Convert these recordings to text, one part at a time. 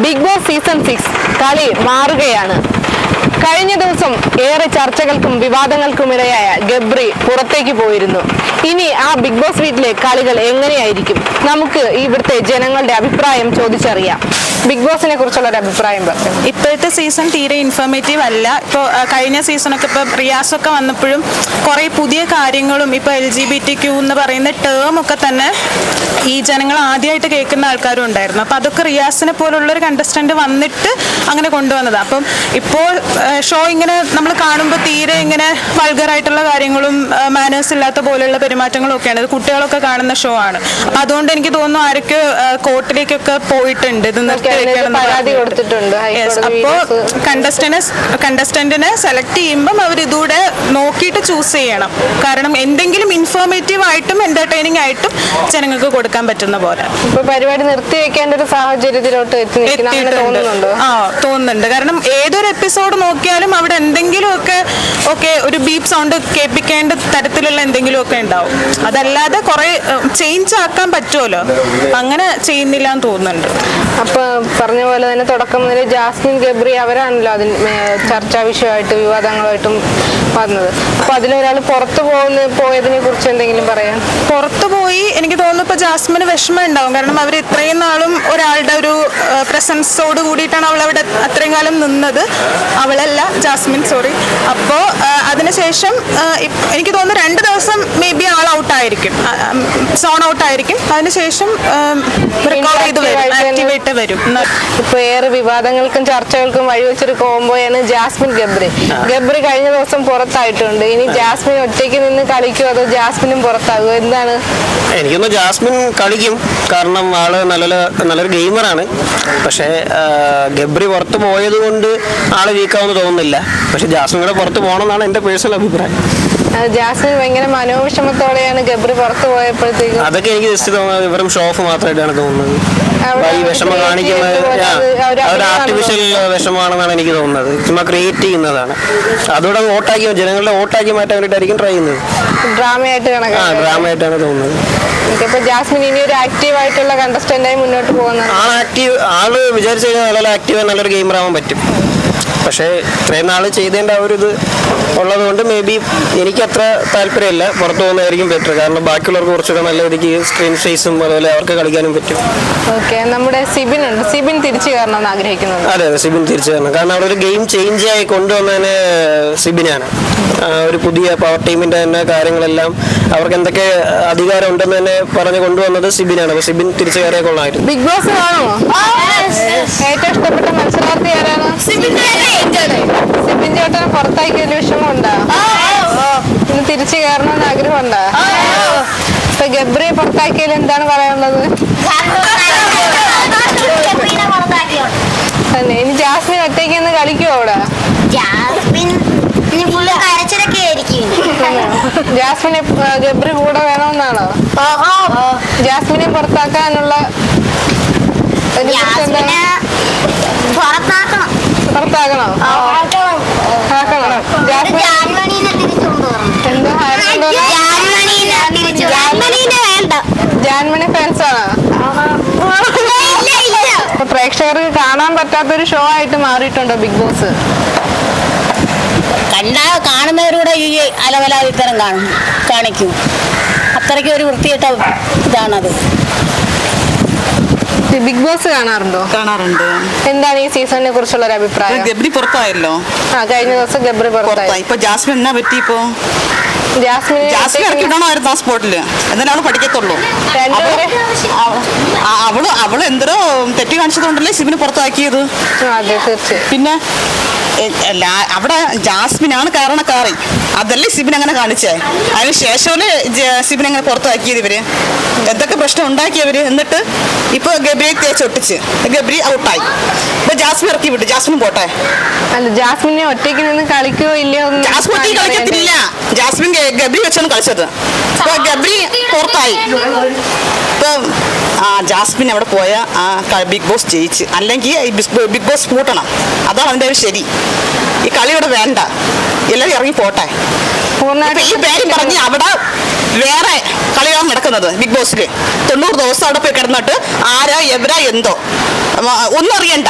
Big boss season 6 കളി മാറുകയാണ്. കഴിഞ്ഞ ദിവസം ഏറെ ചർച്ചകൾക്കും വിവാദങ്ങൾക്കുമിടയായ ഗബ്രി പുറത്തേക്ക് പോയിരുന്നു. ഇനി ആ ബിഗ് ബോസ് വീട്ടിലെ കളികൾ എങ്ങനെയായിരിക്കും? നമുക്ക് ഇവിടുത്തെ ജനങ്ങളുടെ അഭിപ്രായം ചോദിച്ചറിയാം. ബിഗ് ബോസിനെ കുറിച്ചുള്ള ഒരു അഭിപ്രായം പറഞ്ഞു. ഇപ്പോഴത്തെ സീസൺ തീരെ ഇൻഫോർമേറ്റീവ് അല്ല. ഇപ്പോൾ കഴിഞ്ഞ സീസണൊക്കെ ഇപ്പോൾ റിയാസൊക്കെ വന്നപ്പോഴും കുറേ പുതിയ കാര്യങ്ങളും ഇപ്പോൾ LGBTQ എന്ന് പറയുന്ന ടേം ഒക്കെ തന്നെ ഈ ജനങ്ങൾ ആദ്യമായിട്ട് കേൾക്കുന്ന ആൾക്കാരും ഉണ്ടായിരുന്നു. അപ്പോൾ അതൊക്കെ റിയാസിനെ പോലുള്ളൊരു കണ്ടസ്റ്റന്റ് വന്നിട്ട് അങ്ങനെ കൊണ്ടുവന്നത്. അപ്പം ഇപ്പോൾ ഷോ ഇങ്ങനെ നമ്മൾ കാണുമ്പോൾ തീരെ ഇങ്ങനെ വൾഗറായിട്ടുള്ള കാര്യങ്ങളും മാനേഴ്സ് ഇല്ലാത്ത പോലെയുള്ള പെരുമാറ്റങ്ങളും ഒക്കെയാണ്. ഇത് കുട്ടികളൊക്കെ കാണുന്ന ഷോ ആണ്. അപ്പം അതുകൊണ്ട് എനിക്ക് തോന്നുന്നു ആരൊക്കെ കോർട്ടിലേക്കൊക്കെ പോയിട്ടുണ്ട് ഇത് പരാതി കൊടുത്തിട്ടുണ്ട്. അപ്പോൾ കണ്ടസ്റ്റന്റിനെ സെലക്ട് ചെയ്യുമ്പം അവർ ഇതൂടെ നോക്കിയിട്ട് ചൂസ് ചെയ്യണം. കാരണം എന്തെങ്കിലും ഇൻഫോർമേറ്റീവ് ആയിട്ടും എന്റർടൈനിങ് ആയിട്ടും ജനങ്ങൾക്ക് കൊടുക്കാൻ പറ്റുന്ന പോലെ. ഇപ്പൊ പരിപാടി നിർത്തി വെക്കേണ്ട ഒരു സാഹചര്യത്തിലോട്ട് തോന്നുന്നുണ്ട്. തോന്നുന്നുണ്ട്. കാരണം ഏതൊരു എപ്പിസോഡ് നോക്കിയാലും അവിടെ എന്തെങ്കിലുമൊക്കെ ഒരു ബീപ്പ് സൗണ്ട് കേൾപ്പിക്കേണ്ട തരത്തിലുള്ള എന്തെങ്കിലുമൊക്കെ ഉണ്ടാവും. അതല്ലാതെ കുറെ ചേഞ്ച് ആക്കാൻ പറ്റുമല്ലോ, അങ്ങനെ ചെയ്യുന്നില്ല എന്ന് തോന്നുന്നുണ്ട്. അപ്പൊ പറഞ്ഞ പോലെ തന്നെ തുടക്കം മുതൽ ജാസ്മിൻ ഗബ്രി അവരാണല്ലോ അതിന് ചർച്ചാ വിഷയമായിട്ട് വിവാദങ്ങളായിട്ടും വന്നത്. അപ്പൊ അതിലൊരാൾ പുറത്തു പോയതിനെ കുറിച്ച് എന്തെങ്കിലും പറയാം? പുറത്തു പോയി എനിക്ക് തോന്നുന്നു ഇപ്പൊ ജാസ്മിന് വിഷമം ഉണ്ടാവും. കാരണം അവർ ഇത്രയും നാളും ഒരാളുടെ ഒരു പ്രസൻസോട് കൂടിയിട്ടാണ് അവൾ അവിടെ അത്രയും കാലം നിന്നത്. അവളല്ല, ജാസ്മിൻ, സോറി. അപ്പോൾ അതിനുശേഷം എനിക്ക് തോന്നുന്നു 2 ദിവസം മേ ബി ആൾ ഔട്ടായിരിക്കും, സോൺ ഔട്ടായിരിക്കും. അതിനുശേഷം റിക്കവർ ചെയ്ത് വരും, ആക്ടിവേറ്റ് വരും. ഇപ്പൊ ഏറെ വിവാദങ്ങൾക്കും ചർച്ചകൾക്കും വഴിവെച്ചൊരു കോംബോയാണ് ജാസ്മിൻ ഗബ്രി. ഗബ്രി കഴിഞ്ഞ ദിവസം പുറത്തായിട്ടുണ്ട്. ഇനി ജാസ്മിൻ ഒറ്റയ്ക്ക് നിന്ന് കളിക്കുമോ അതോ ജാസ്മിനും പുറത്താകുമോ? എന്താണ്? എനിക്കൊന്ന് ജാസ്മിൻ കളിക്കും. കാരണം ആള് നല്ലൊരു ഗെയിമറാണ്. പക്ഷേ ഗബ്രി പുറത്ത് പോയത് കൊണ്ട് ആള് വീക്കാവെന്ന് തോന്നുന്നില്ല. പക്ഷെ ജാസ്മിൻ കൂടെ പുറത്ത് പോകണമെന്നാണ് എൻ്റെ പേഴ്സണൽ അഭിപ്രായം. ജാസ്മിൻ ഭയങ്കര മനോവിഷമത്തോടെയാണ് ഗബ്രി പുറത്ത് പോയപ്പോഴത്തേക്കും. അതൊക്കെ എനിക്ക് ജസ്റ്റ് തോന്നുന്നത് വെറും ഷോഫ് മാത്രമായിട്ടാണ് തോന്നുന്നത്. ഈ വിഷമം കാണിക്കുന്നത് ഒരു ആർട്ടിഫിഷ്യൽ വിഷമമാണെന്നാണ് എനിക്ക് തോന്നുന്നത്. ചുമ്മാ ക്രിയേറ്റ് ചെയ്യുന്നതാണ്. അതോടെ ജനങ്ങളുടെ വോട്ടാക്കി മാറ്റാൻ വേണ്ടിയിട്ടായിരിക്കും ട്രൈ ചെയ്യുന്നത്. ഡ്രാമയായിട്ടാണ് തോന്നുന്നത്. ഇപ്പൊ ജാസ്മിൻ ഇനി ഒരു ആക്റ്റീവ് ആയിട്ടുള്ള കണ്ടസ്റ്റന്റായി മുന്നോട്ട് പോകുന്നത്. ആള് വിചാരിച്ചു കഴിഞ്ഞാൽ നല്ല ആക്റ്റീവ് നല്ലൊരു ഗെയിമർ ആവാൻ പറ്റും. പക്ഷേ ഇത്രയും നാൾ ചെയ്തതിൻ്റെ ആ ഒരു ഇത് ഉള്ളത് കൊണ്ട് മേ ബി എനിക്ക് അത്ര താല്പര്യമില്ല. പുറത്തു പോകുന്നതായിരിക്കും ബെറ്റർ. കാരണം ബാക്കിയുള്ളവർക്ക് കുറച്ചുകൂടെ നല്ല രീതിക്ക് സ്ക്രീൻ സ്പേസും അതുപോലെ അവർക്ക് കളിക്കാനും പറ്റും. ഓക്കെ, നമ്മുടെ സിബിൻ ഉണ്ട്. സിബിൻ തിരിച്ചു കയറണമെന്ന് ആഗ്രഹിക്കുന്നുണ്ട്. അതെ, സിബിൻ തിരിച്ചു കയറണം. കാരണം അവിടെ ഒരു ഗെയിം ചേഞ്ച് ആയി കൊണ്ടുവന്നതിന് സിബിനാണ്. ഒരു പുതിയ പവർ ടീമിന്റെ തന്നെ കാര്യങ്ങളെല്ലാം അവർക്ക് എന്തൊക്കെ അധികാരം ഉണ്ടെന്ന് തന്നെ പറഞ്ഞു കൊണ്ടുവന്നത് സിബിനാണ്. അപ്പൊ സിബിൻ തിരിച്ചു കയറിയ കൊള്ളായിരുന്നു. ബിഗ് ബോസ് കാണുമോ? ഏറ്റവും ഇഷ്ടപ്പെട്ട മത്സരാർത്ഥി ആരാണ്? സിബിൻ ചേട്ടന് പുറത്താക്കിയതിൽ വിഷമമുണ്ടോ? ഇന്ന് തിരിച്ചു കയറണമെന്ന് ആഗ്രഹമുണ്ടോ? ഇപ്പൊ ഗബ്രിയെ പുറത്താക്കിയതിൽ എന്താണ് പറയാനുള്ളത്? ഇനി ജാസ്മിൻ ഒറ്റയ്ക്ക് ഒന്ന് കളിക്കുവോ അവിടെ? ജാസ്മിനെ ഗബ്രി കൂടെ വേണമെന്നാണോ? ജാസ്മിനെ പുറത്താക്കാനുള്ള പുറത്താക്കണോ? ജാൻമണി ഫാൻസ് ആണോ? പ്രേക്ഷകർക്ക് കാണാൻ പറ്റാത്തൊരു ഷോ ആയിട്ട് മാറിയിട്ടുണ്ടോ ബിഗ് ബോസ്? കാണുന്നവരൂടെ ഈ അലവലാതിത്തരം കാണിക്കും. അത്രയ്ക്ക് ഒരു വൃത്തിയിട്ട ഇതാണത്. ബിഗ് ബോസ് കാണാറുണ്ടോ? കാണാറുണ്ട്. എന്താണ് ഈ സീസണിനെ കുറിച്ചുള്ള ഒരു അഭിപ്രായം? ഗബ്രി പുറത്തായല്ലോ. കഴിഞ്ഞ ദിവസം ഗബ്രി പുറത്തായി. ഇപ്പൊ ജാസ്മിൻ എന്നാ പറ്റി? ഇപ്പൊ ജാസ്മിൻ ഇറക്കിടണമായിരുന്നു ആ സ്പോട്ടില്. എന്നാലും പഠിക്കത്തുള്ളൂ. അവള് എന്തോ തെറ്റ് കാണിച്ചതുകൊണ്ടല്ലേ സിബിന് പുറത്താക്കിയത്. പിന്നെ അവിടെ ജാസ്മിനാണ് കാരണക്കാരി. അതല്ലേ സിബിൻ അങ്ങനെ കാണിച്ചേ. അതിന് ശേഷമല്ലേ സിബിൻ അങ്ങനെ പുറത്താക്കിയത് ഇവര്. എന്തൊക്കെ പ്രശ്നം ഉണ്ടാക്കിയവര്. എന്നിട്ട് ഇപ്പൊ ഗബ്രിയെ തേച്ചൊട്ടിച്ച് ഗബ്രി ഔട്ടായി. ഇപ്പൊ ജാസ്മിൻ ഇറക്കി വിട്ടു. ജാസ്മിൻ പോട്ടെ. അല്ല, ജാസ്മിനെ ഒറ്റയ്ക്ക് നിന്ന് കളിക്കോ ഇല്ലയോ? ജാസ്മിൻ കളിക്കത്തില്ല. ജാസ്മിൻ ഗബ്രി വെച്ചാണ് കളിച്ചത്. ഇപ്പൊ ഗബ്രി പുറത്തായി. ഇപ്പൊ ജാസ്മിൻ അവിടെ പോയ ബിഗ് ബോസ് ജയിച്ച്. അല്ലെങ്കിൽ ബിഗ് ബോസ് കൂട്ടണം. അതാണ് അതിന്റെ ഒരു ശരി. ഈ കളി ഇവിടെ വേണ്ട. എല്ലാവരും ഇറങ്ങി പോട്ടെ. ഈ പേര് പറഞ്ഞ് അവിടെ വേറെ കളിയാണ് നടക്കുന്നത് ബിഗ് ബോസിൽ. 90 ദിവസം അവിടെ പോയി കിടന്നിട്ട് ആരാ എവരാ എന്തോ ഒന്നും അറിയണ്ട,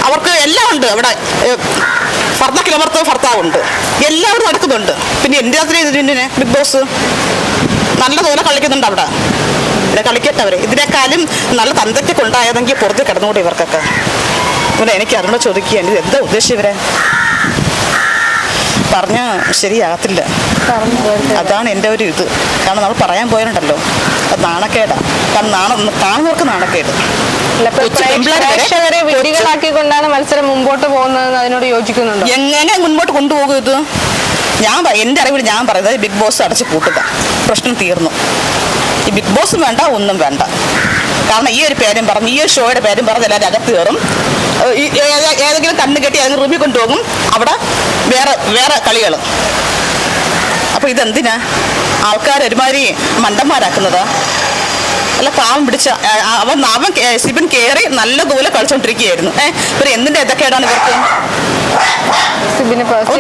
അവർക്ക് എല്ലാം ഉണ്ട് അവിടെ. ഭർത്താവുണ്ട്, എല്ലാവരും നടക്കുന്നുണ്ട്. പിന്നെ എൻ്റെ അതിന് ബിഗ് ബോസ് നല്ലതുപോലെ കളിക്കുന്നുണ്ട് അവിടെ. ഇവിടെ കളിക്കട്ടെ അവർ. ഇതിനേക്കാളും നല്ല തന്തയ്ക്കൊക്കെ ഉണ്ടായതെങ്കിൽ പുറത്ത് കിടന്നുകൂടെ ഇവർക്കൊക്കെ. ഇവിടെ എനിക്ക് അറിഞ്ഞ ചോദിക്കുകയാണ്, ഇത് എന്താ ഉദ്ദേശം ഇവരെ പറഞ്ഞ ശരിയാകത്തില്ല. അതാണ് എൻ്റെ ഒരു ഇത്. കാരണം നമ്മൾ പറയാൻ പോയിട്ടുണ്ടല്ലോ, അത് നാണക്കേടാ. കാരണം കാണുന്നവർക്ക് നാണക്കേട്. പ്രേക്ഷകരെ വിധികളാക്കിക്കൊണ്ടാണ് മത്സരം മുമ്പോട്ട് പോകുന്നത്. അതിനോട് യോജിക്കുന്നുണ്ടോ? എങ്ങനെ മുൻപോട്ട് കൊണ്ടുപോകും ഇത്? എൻ്റെ അറിവിൽ ഞാൻ പറയുന്നത് ബിഗ് ബോസ് അടച്ച് പൂട്ടുക, പ്രശ്നം തീർന്നു. ഈ ബിഗ് ബോസും വേണ്ട, ഒന്നും വേണ്ട. കാരണം ഈ ഒരു പേരും പറഞ്ഞ്, ഈ ഒരു ഷോയുടെ പേരും പറഞ്ഞ് എല്ലാവരും അകത്ത് കയറും. ഏതെങ്കിലും കണ്ണ് കെട്ടി ഏതെങ്കിലും റൂമിൽ കൊണ്ടുപോകും, അവിടെ വേറെ കളികൾ. അപ്പോൾ ഇതെന്തിനാ ആൾക്കാർ ഒരുമാതിരി മണ്ടന്മാരാക്കുന്നതാ? അല്ല, പാവം പിടിച്ച അവൻ സിബിൻ കയറി നല്ലതുപോലെ കളിച്ചോണ്ടിരിക്കുകയായിരുന്നു. ഇവർ എന്തിന്റെ ഇതൊക്കെയാണ് ഇവർക്ക്?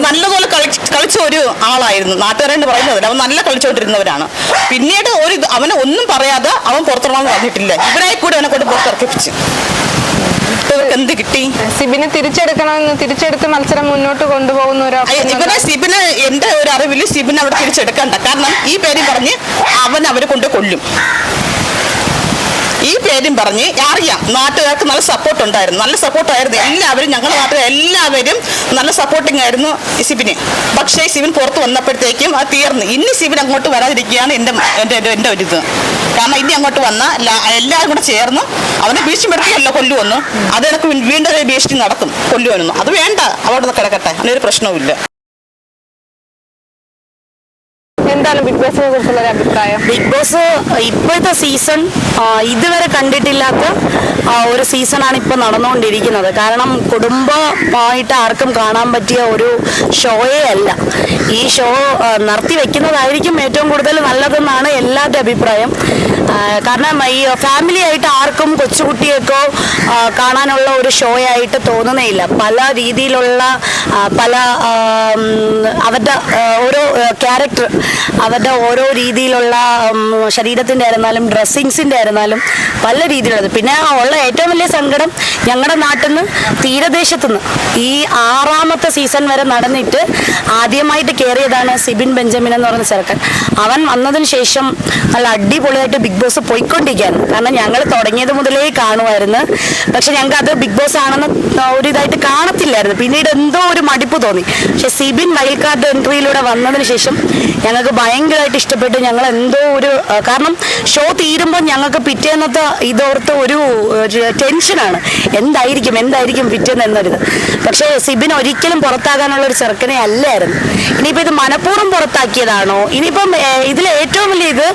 നല്ലപോലെ കളിച്ച ഒരു ആളായിരുന്നു, നാട്ടുകാരെന്ന് പറയുന്നത്. അവൻ നല്ല കളിച്ചോണ്ടിരുന്നവരാണ്. പിന്നീട് അവനെ ഒന്നും പറയാതെ അവൻ പുറത്തിറങ്ങാൻ പറഞ്ഞിട്ടില്ല. ഇവരായി കൂടെ അവനെ കൊണ്ട് പുറത്തിറക്കിപ്പിച്ചു. ഇവർക്ക് എന്ത് കിട്ടി? സിബിനെ തിരിച്ചെടുത്ത് മത്സരം മുന്നോട്ട് കൊണ്ടുപോകുന്ന സിബിന് എന്റെ ഒരു അറിവിൽ സിബിന് അവിടെ തിരിച്ചെടുക്കണ്ട. കാരണം ഈ പേരും പറഞ്ഞ് അവരെ കൊണ്ട് കൊല്ലും. ഈ പേരും പറഞ്ഞ് അറിയാം, നാട്ടുകാർക്ക് നല്ല സപ്പോർട്ട് ഉണ്ടായിരുന്നു. എല്ലാവരും, ഞങ്ങളുടെ നാട്ടുകാർ എല്ലാവരും നല്ല സപ്പോർട്ടിങ് ആയിരുന്നു സിബിന്. പക്ഷേ സിബിൻ പുറത്ത് വന്നപ്പോഴത്തേക്കും അത് തീർന്നു. ഇനി സിബിൻ അങ്ങോട്ട് വരാതിരിക്കുകയാണ് എൻ്റെ ഒരു ഇത്. കാരണം ഇനി അങ്ങോട്ട് വന്ന എല്ലാവരും കൂടെ ചേർന്ന് അവനെ ഭീഷണിപ്പെടുത്തിയല്ല കൊല്ലുവന്നു. അത് എനിക്ക് വീണ്ടും ഭീഷണി നടക്കും, കൊല്ലുവന്നു. അത് വേണ്ട, അവിടെ കിടക്കട്ടെ, അതിനൊരു പ്രശ്നവുമില്ല. എന്താണ് ബിഗ് ബോസിനെ കുറിച്ചുള്ള അഭിപ്രായം? ബിഗ് ബോസ് ഇപ്പോഴത്തെ സീസൺ ഇതുവരെ കണ്ടിട്ടില്ലാത്ത ഒരു സീസണാണ് ഇപ്പോൾ നടന്നുകൊണ്ടിരിക്കുന്നത്. കാരണം കുടുംബമായിട്ട് ആർക്കും കാണാൻ പറ്റിയ ഒരു ഷോയേ അല്ല. ഈ ഷോ നിർത്തി വെക്കുന്നതായിരിക്കും ഏറ്റവും കൂടുതൽ നല്ലതെന്നാണ് എല്ലാവരുടെ അഭിപ്രായം. കാരണം ഈ ഫാമിലി ആയിട്ട് ആർക്കും കൊച്ചുകുട്ടിയൊക്കെ കാണാനുള്ള ഒരു ഷോ ആയിട്ട് തോന്നുന്നേയില്ല. പല രീതിയിലുള്ള പല അവരുടെ ഓരോ ക്യാരക്ടർ, അവരുടെ ഓരോ രീതിയിലുള്ള ശരീരത്തിൻ്റെ ആയിരുന്നാലും ഡ്രസ്സിങ്സിൻ്റെ ആയിരുന്നാലും പല രീതിയിലുള്ളത്. പിന്നെ ഉള്ള ഏറ്റവും വലിയ സങ്കടം, ഞങ്ങളുടെ നാട്ടിൽ നിന്ന് തീരദേശത്തുനിന്ന് ഈ 6ാമത്തെ സീസൺ വരെ നടന്നിട്ട് ആദ്യമായിട്ട് കയറിയതാണ് സിബിൻ ബെഞ്ചമിൻ എന്ന് പറയുന്ന ചെറുക്കൻ. അവൻ വന്നതിന് ശേഷം നല്ല അടിപൊളിയായിട്ട് ബിഗ് ബോസ് പോയിക്കൊണ്ടിരിക്കുകയായിരുന്നു. കാരണം ഞങ്ങൾ തുടങ്ങിയത് മുതലേ കാണുമായിരുന്നു. പക്ഷെ ഞങ്ങൾക്ക് അത് ബിഗ് ബോസ് ആണെന്ന് ഒരു ഇതായിട്ട് കാണത്തില്ലായിരുന്നു. പിന്നീട് എന്തോ ഒരു മടുപ്പ് തോന്നി. പക്ഷെ സിബിൻ വൈൽഡ് കാർഡ് എൻട്രിയിലൂടെ വന്നതിന് ശേഷം ഞങ്ങൾക്ക് ഭയങ്കരമായിട്ട് ഇഷ്ടപ്പെട്ടു. ഞങ്ങൾ എന്തോ ഒരു, കാരണം ഷോ തീരുമ്പോൾ ഞങ്ങൾക്ക് പിറ്റേന്നത്തെ ഇതോർത്ത് ഒരു ടെൻഷനാണ്, എന്തായിരിക്കും പിറ്റേന്ന് എന്നൊരിത്. പക്ഷേ സിബിൻ ഒരിക്കലും പുറത്താകാനുള്ള ഒരു ചെറുക്കനെ അല്ലായിരുന്നു. ഇനിയിപ്പോൾ ഇത് മനഃപൂർവ്വം പുറത്താക്കിയതാണോ? ഇനിയിപ്പം ഇതിൽ ഏറ്റവും വലിയ ഇത്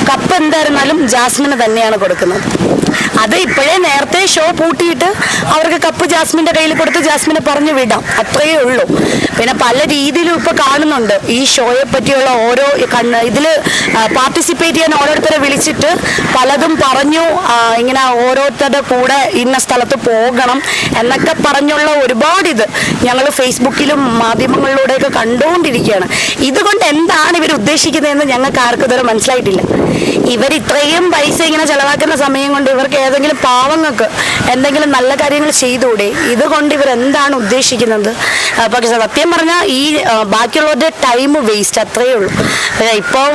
കപ്പ് എന്തായിരുന്നാലും ജാസ്മിന് തന്നെയാണ് കൊടുക്കുന്നത്. അത് ഇപ്പോഴേ നേരത്തെ ഷോ പൂട്ടിയിട്ട് അവർക്ക് കപ്പ് ജാസ്മിൻ്റെ കയ്യിൽ കൊടുത്ത് ജാസ്മിനെ പറഞ്ഞു വിടാം, അത്രയേ ഉള്ളൂ. പിന്നെ പല രീതിയിലും ഇപ്പോൾ കാണുന്നുണ്ട് ഈ ഷോയെ പറ്റിയുള്ള ഓരോ ഇതിൽ പാർട്ടിസിപ്പേറ്റ് ചെയ്യാൻ ഓരോരുത്തരെ വിളിച്ചിട്ട് പലതും പറഞ്ഞു. ഇങ്ങനെ ഓരോരുത്തരുടെ കൂടെ ഇന്ന സ്ഥലത്ത് പോകണം എന്നൊക്കെ പറഞ്ഞുള്ള ഒരുപാട് ഇത് ഞങ്ങൾ ഫേസ്ബുക്കിലും മാധ്യമങ്ങളിലൂടെയൊക്കെ കണ്ടുകൊണ്ടിരിക്കുകയാണ്. ഇതുകൊണ്ട് എന്താണ് ഇവർ ഉദ്ദേശിക്കുന്നതെന്ന് ഞങ്ങൾക്ക് ആർക്കും ഇതുവരെ മനസ്സിലായിട്ടില്ല. ഇവർ ഇത്രയും പൈസ ഇങ്ങനെ ചെലവാക്കുന്ന സമയം കൊണ്ട് ഇവർക്ക് ഏതെങ്കിലും പാവങ്ങൾക്ക് എന്തെങ്കിലും നല്ല കാര്യങ്ങൾ ചെയ്തുകൂടെ? ഇതുകൊണ്ട് ഇവരെന്താണ് ഉദ്ദേശിക്കുന്നത്? പക്ഷെ സത്യം പറഞ്ഞാൽ ഈ ബാക്കിയുള്ളവരുടെ ടൈം വേസ്റ്റ്, അത്രയേ ഉള്ളൂ. ഇപ്പം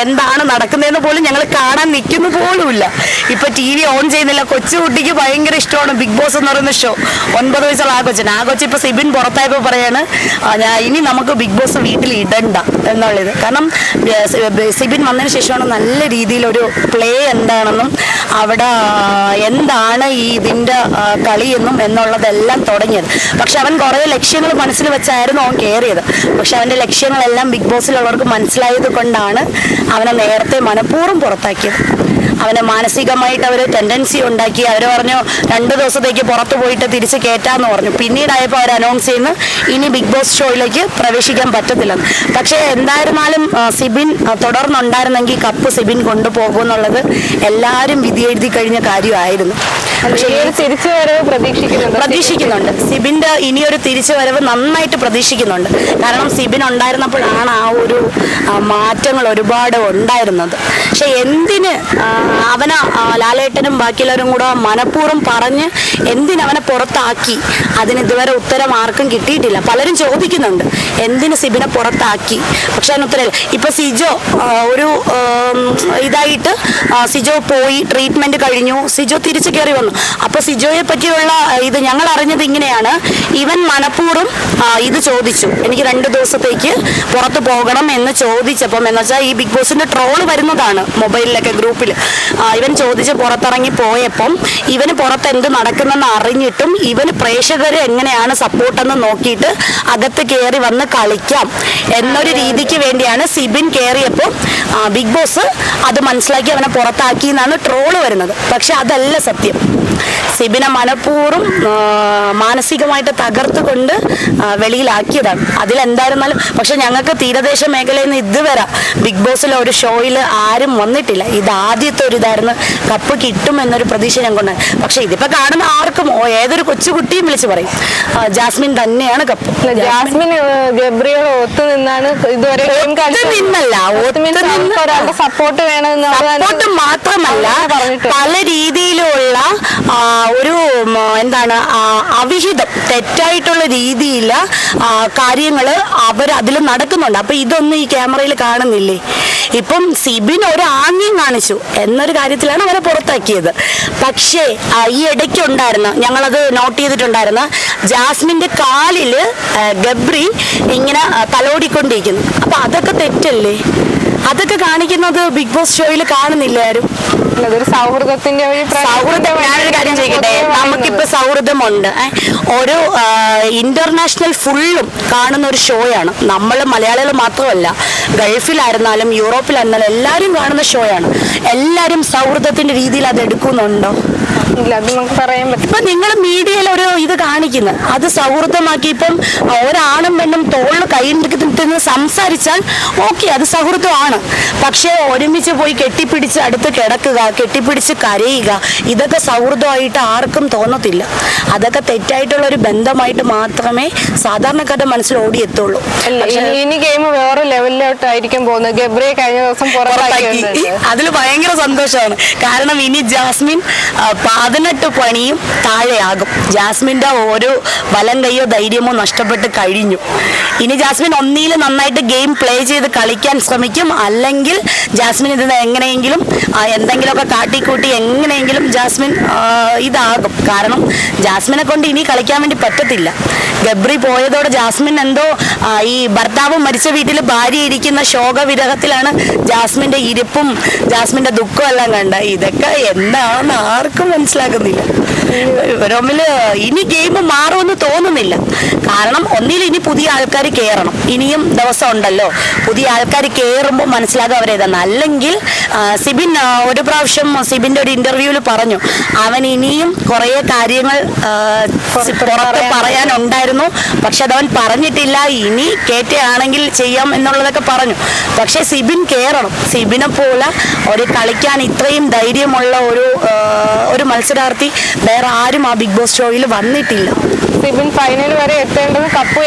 എന്താണ് നടക്കുന്നതെന്ന് പോലും ഞങ്ങൾ കാണാൻ നിൽക്കുന്ന പോലുമില്ല. ഇപ്പൊ TV ഓൺ ചെയ്യുന്നില്ല. കൊച്ചുകുട്ടിക്ക് ഭയങ്കര ഇഷ്ടമാണ് ബിഗ് ബോസ് എന്ന് പറയുന്ന ഷോ. 9 വയസ്സുള്ള ആ കൊച്ചു ഇപ്പൊ സിബിൻ പുറത്തായപ്പോ പറയാണ് ഇനി നമുക്ക് ബിഗ് ബോസ് വീട്ടിൽ ഇടണ്ട എന്നുള്ളത്. കാരണം സിബിൻ വന്നതിന് ശേഷമാണ് നല്ല രീതിയിലൊരു പ്ലേ എന്താണെന്നും അവിടെ എന്താണ് ഈ ഇതിൻ്റെ കളിയെന്നും എന്നുള്ളതെല്ലാം തുടങ്ങിയത്. പക്ഷെ അവൻ കുറേ ലക്ഷ്യങ്ങൾ മനസ്സിൽ വെച്ചായിരുന്നു അവൻ കയറിയത്. പക്ഷെ അവൻ്റെ ലക്ഷ്യങ്ങളെല്ലാം ബിഗ് ബോസിലുള്ളവർക്ക് മനസ്സിലായത് കൊണ്ടാണ് അവനെ നേരത്തെ മനഃപൂർവ്വം പുറത്താക്കിയത്. അവനെ മാനസികമായിട്ട് അവർ ടെൻഡൻസി ഉണ്ടാക്കി. അവർ പറഞ്ഞു 2 ദിവസത്തേക്ക് പുറത്തു പോയിട്ട് തിരിച്ച് കയറ്റാമെന്ന് പറഞ്ഞു. പിന്നീടായപ്പോൾ അവർ അനൗൺസ് ചെയ്യുന്നു ഇനി ബിഗ് ബോസ് ഷോയിലേക്ക് പ്രവേശിക്കാൻ പറ്റത്തില്ലെന്ന്. പക്ഷേ എന്തായിരുന്നാലും സിബിൻ തുടർന്നുണ്ടായിരുന്നെങ്കിൽ കപ്പ് സിബിൻ കൊണ്ടുപോകുമെന്നുള്ളത് എല്ലാവരും വിധി എഴുതി കഴിഞ്ഞ കാര്യമായിരുന്നു. പക്ഷേ തിരിച്ചുവരവ് പ്രതീക്ഷിക്കുന്നുണ്ട്. സിബിൻ്റെ ഇനിയൊരു തിരിച്ചുവരവ് നന്നായിട്ട് പ്രതീക്ഷിക്കുന്നുണ്ട്. കാരണം സിബിൻ ഉണ്ടായിരുന്നപ്പോഴാണ് ആ ഒരു മാറ്റങ്ങൾ ഒരുപാട് ഉണ്ടായിരുന്നത്. പക്ഷെ എന്തിന് അവനെ ലാലേട്ടനും ബാക്കിയുള്ളവരും കൂടെ മനഃപൂർവ്വം പറഞ്ഞ് എന്തിനവനെ പുറത്താക്കി, അതിന് ഇതുവരെ ഉത്തരം ആർക്കും കിട്ടിയിട്ടില്ല. പലരും ചോദിക്കുന്നുണ്ട് എന്തിന് സിബിനെ പുറത്താക്കി, പക്ഷെ അതിന് ഉത്തരമില്ല. ഇപ്പൊ സിജോ ഒരു ഇതായിട്ട് സിജോ പോയി, ട്രീറ്റ്മെന്റ് കഴിഞ്ഞു, സിജോ തിരിച്ചു കയറി വന്നു. അപ്പൊ സിജോയെ പറ്റിയുള്ള ഇത് ഞങ്ങൾ അറിഞ്ഞത് ഇങ്ങനെയാണ്, ഇവൻ മനഃപൂർവ്വം ഇത് ചോദിച്ചു, എനിക്ക് 2 ദിവസത്തേക്ക് പുറത്ത് പോകണം എന്ന് ചോദിച്ചപ്പം, എന്ന് വെച്ചാൽ ഈ ബിഗ് ബോസിന്റെ ട്രോള് വരുന്നതാണ് മൊബൈലിലൊക്കെ ഗ്രൂപ്പിൽ. ഇവൻ ചോദിച്ച് പുറത്തിറങ്ങി പോയപ്പം ഇവന് പുറത്ത് എന്ത് നടക്കുന്നെന്ന് അറിഞ്ഞിട്ടും ഇവന് പ്രേക്ഷകർ എങ്ങനെയാണ് സപ്പോർട്ടെന്ന് നോക്കിയിട്ട് അകത്ത് കയറി വന്ന് കളിക്കാം എന്നൊരു രീതിക്ക് വേണ്ടിയാണ് സിബിൻ കയറിയപ്പോൾ ബിഗ് ബോസ് അത് മനസ്സിലാക്കി അവനെ പുറത്താക്കി എന്നാണ് ട്രോള് വരുന്നത്. പക്ഷെ അതല്ല സത്യം. സിബിനെ മനഃപൂർവ്വം മാനസികമായിട്ട് തകർത്തുകൊണ്ട് വെളിയിലാക്കിയതാണ്. അതിലെന്തായിരുന്നാലും പക്ഷെ ഞങ്ങൾക്ക് തീരദേശ മേഖലയിൽ നിന്ന് ഇതുവരെ ബിഗ് ബോസിലെ ഒരു ഷോയിൽ ആരും വന്നിട്ടില്ല. ഇത് ആദ്യത്തെ ഒരു ഇതായിരുന്നു, കപ്പ് കിട്ടും എന്നൊരു പ്രതീക്ഷ ഞങ്ങൾക്കുണ്ട്. പക്ഷെ ഇതിപ്പോ കാണുന്ന ആർക്കും ഏതൊരു കൊച്ചുകുട്ടിയും വിളിച്ച് പറയും ജാസ്മിൻ തന്നെയാണ് കപ്പ്. ജാസ്മിൻ ഗബ്രിയോട് ഒത്തു നിന്നാണ് ഇതുവരെ ഒരാളുടെ സപ്പോർട്ട് വേണമെന്ന് സപ്പോർട്ട് മാത്രമല്ല, പല രീതിയിലുള്ള ഒരു എന്താണ് അവിഹിതം തെറ്റായിട്ടുള്ള രീതിയിൽ കാര്യങ്ങൾ അവർ അതിൽ നടക്കുന്നുണ്ട്. അപ്പൊ ഇതൊന്നും ഈ ക്യാമറയിൽ കാണുന്നില്ലേ? ഇപ്പം സിബിൻ ഒരു ആംഗ്യം കാണിച്ചു എന്നൊരു കാര്യത്തിലാണ് അവരെ പുറത്താക്കിയത്. പക്ഷേ ഈ ഇടയ്ക്ക് ഉണ്ടായിരുന്ന, ഞങ്ങളത് നോട്ട് ചെയ്തിട്ടുണ്ടായിരുന്ന, ജാസ്മിന്റെ കാലില് ഗബ്രി ഇങ്ങനെ തലോടിക്കൊണ്ടിരിക്കുന്നു. അപ്പൊ അതൊക്കെ തെറ്റല്ലേ? അതൊക്കെ കാണിക്കുന്നത് ബിഗ് ബോസ് ഷോയിൽ കാണുന്നില്ല ആരും. അതൊരു സൗഹൃദത്തിന്റെ സൗഹൃദം. ഞാനൊരു കാര്യം ചെയ്യട്ടെ, നമുക്കിപ്പോ സൗഹൃദമുണ്ട്. ഒരു ഇന്റർനാഷണൽ ഫുള്ളും കാണുന്ന ഒരു ഷോയാണ്. നമ്മൾ മലയാളികൾ മാത്രമല്ല, ഗൾഫിലായിരുന്നാലും യൂറോപ്പിലായിരുന്നാലും എല്ലാവരും കാണുന്ന ഷോയാണ്. എല്ലാവരും സൗഹൃദത്തിന്റെ രീതിയിൽ അത് എടുക്കുന്നുണ്ടോ? ഇല്ല, അത് നമുക്ക് പറയാൻ പറ്റും. ഇപ്പൊ നിങ്ങൾ മീഡിയയിൽ ഒരു ഇത് കാണിക്കുന്നത് അത് സൗഹൃദമാക്കി. ഇപ്പം ഒരാണും പെണ്ണും തോളിൽ കൈയിട്ടിന്ന് സംസാരിച്ചാൽ ഓക്കെ, അത് സൗഹൃദമാണ്. പക്ഷേ ഒരുമിച്ച് പോയി കെട്ടിപ്പിടിച്ച് അടുത്ത് കിടക്കുക, കെട്ടിപ്പിടിച്ച് കരയുക, ഇതൊക്കെ സൗഹൃദമായിട്ട് ആർക്കും തോന്നത്തില്ല. അതൊക്കെ തെറ്റായിട്ടുള്ള ഒരു ബന്ധമായിട്ട് മാത്രമേ സാധാരണക്കാരുടെ മനസ്സിൽ ഓടിയെത്തുള്ളൂ. ഇനി ഗെയിം വേറെ ലെവലിലോട്ടായിരിക്കും പോകുന്നത്. ഗബ്രിയെ കഴിഞ്ഞ ദിവസം പുറത്താക്കി. അതിൽ ഭയങ്കര സന്തോഷമാണ്. കാരണം ഇനി ജാസ്മിൻ 18 പണിയും താഴെയാകും. ജാസ്മിന്റെ ഒരു വലം കൈയോ ധൈര്യമോ നഷ്ടപ്പെട്ട് കഴിഞ്ഞു. ഇനി ജാസ്മിൻ ഒന്നിയിൽ നന്നായിട്ട് ഗെയിം പ്ലേ ചെയ്ത് കളിക്കാൻ ശ്രമിക്കും. അല്ലെങ്കിൽ ജാസ്മിൻ ഇത് എങ്ങനെയെങ്കിലും എന്തെങ്കിലുമൊക്കെ കാട്ടിക്കൂട്ടി എങ്ങനെയെങ്കിലും ജാസ്മിൻ ഇതാകും. കാരണം ജാസ്മിനെ കൊണ്ട് ഇനി കളിക്കാൻ വേണ്ടി പറ്റത്തില്ല. ഗബ്രി പോയതോടെ ജാസ്മിൻ എന്തോ ഈ ഭർത്താവ് മരിച്ച വീട്ടിൽ ഭാര്യ ഇരിക്കുന്ന ശോകവിരഹത്തിലാണ് ജാസ്മിന്റെ ഇരിപ്പും ജാസ്മിന്റെ ദുഃഖവും എല്ലാം കണ്ട. ഇതൊക്കെ എന്താണെന്ന് ആർക്കും മനസ്സിലാക്കുന്നില്ല. ഇവരൊമ്മില് ഇനി ഗെയിം മാറുമെന്ന് തോന്നുന്നില്ല. കാരണം ഒന്നിൽ ഇനി പുതിയ ആൾക്കാർ കയറണം. ഇനിയും ദിവസം ഉണ്ടല്ലോ, പുതിയ ആൾക്കാർ കയറുമ്പോൾ മനസ്സിലാകും അവരേതാണ്. അല്ലെങ്കിൽ സിബിൻ ഒരു പ്രാവശ്യം സിബിന്റെ ഒരു ഇന്റർവ്യൂവിൽ പറഞ്ഞു, അവൻ ഇനിയും കുറേ കാര്യങ്ങൾ പുറത്ത് പറയാനുണ്ടായിരുന്നു, പക്ഷെ അതവൻ പറഞ്ഞിട്ടില്ല. ഇനി കേറ്റയാണെങ്കിൽ ചെയ്യാം എന്നുള്ളതൊക്കെ പറഞ്ഞു. പക്ഷെ സിബിൻ കയറണം. സിബിനെ പോലെ ഒരു കളിക്കാൻ ഇത്രയും ധൈര്യമുള്ള ഒരു മത്സരാർത്ഥി വേറെ ആരും ആ ബിഗ് ബോസ് ഷോയിൽ വന്നിട്ടില്ല. സിബിൻ ഫൈനൽ വരെ എത്തേണ്ടത്, കപ്പ്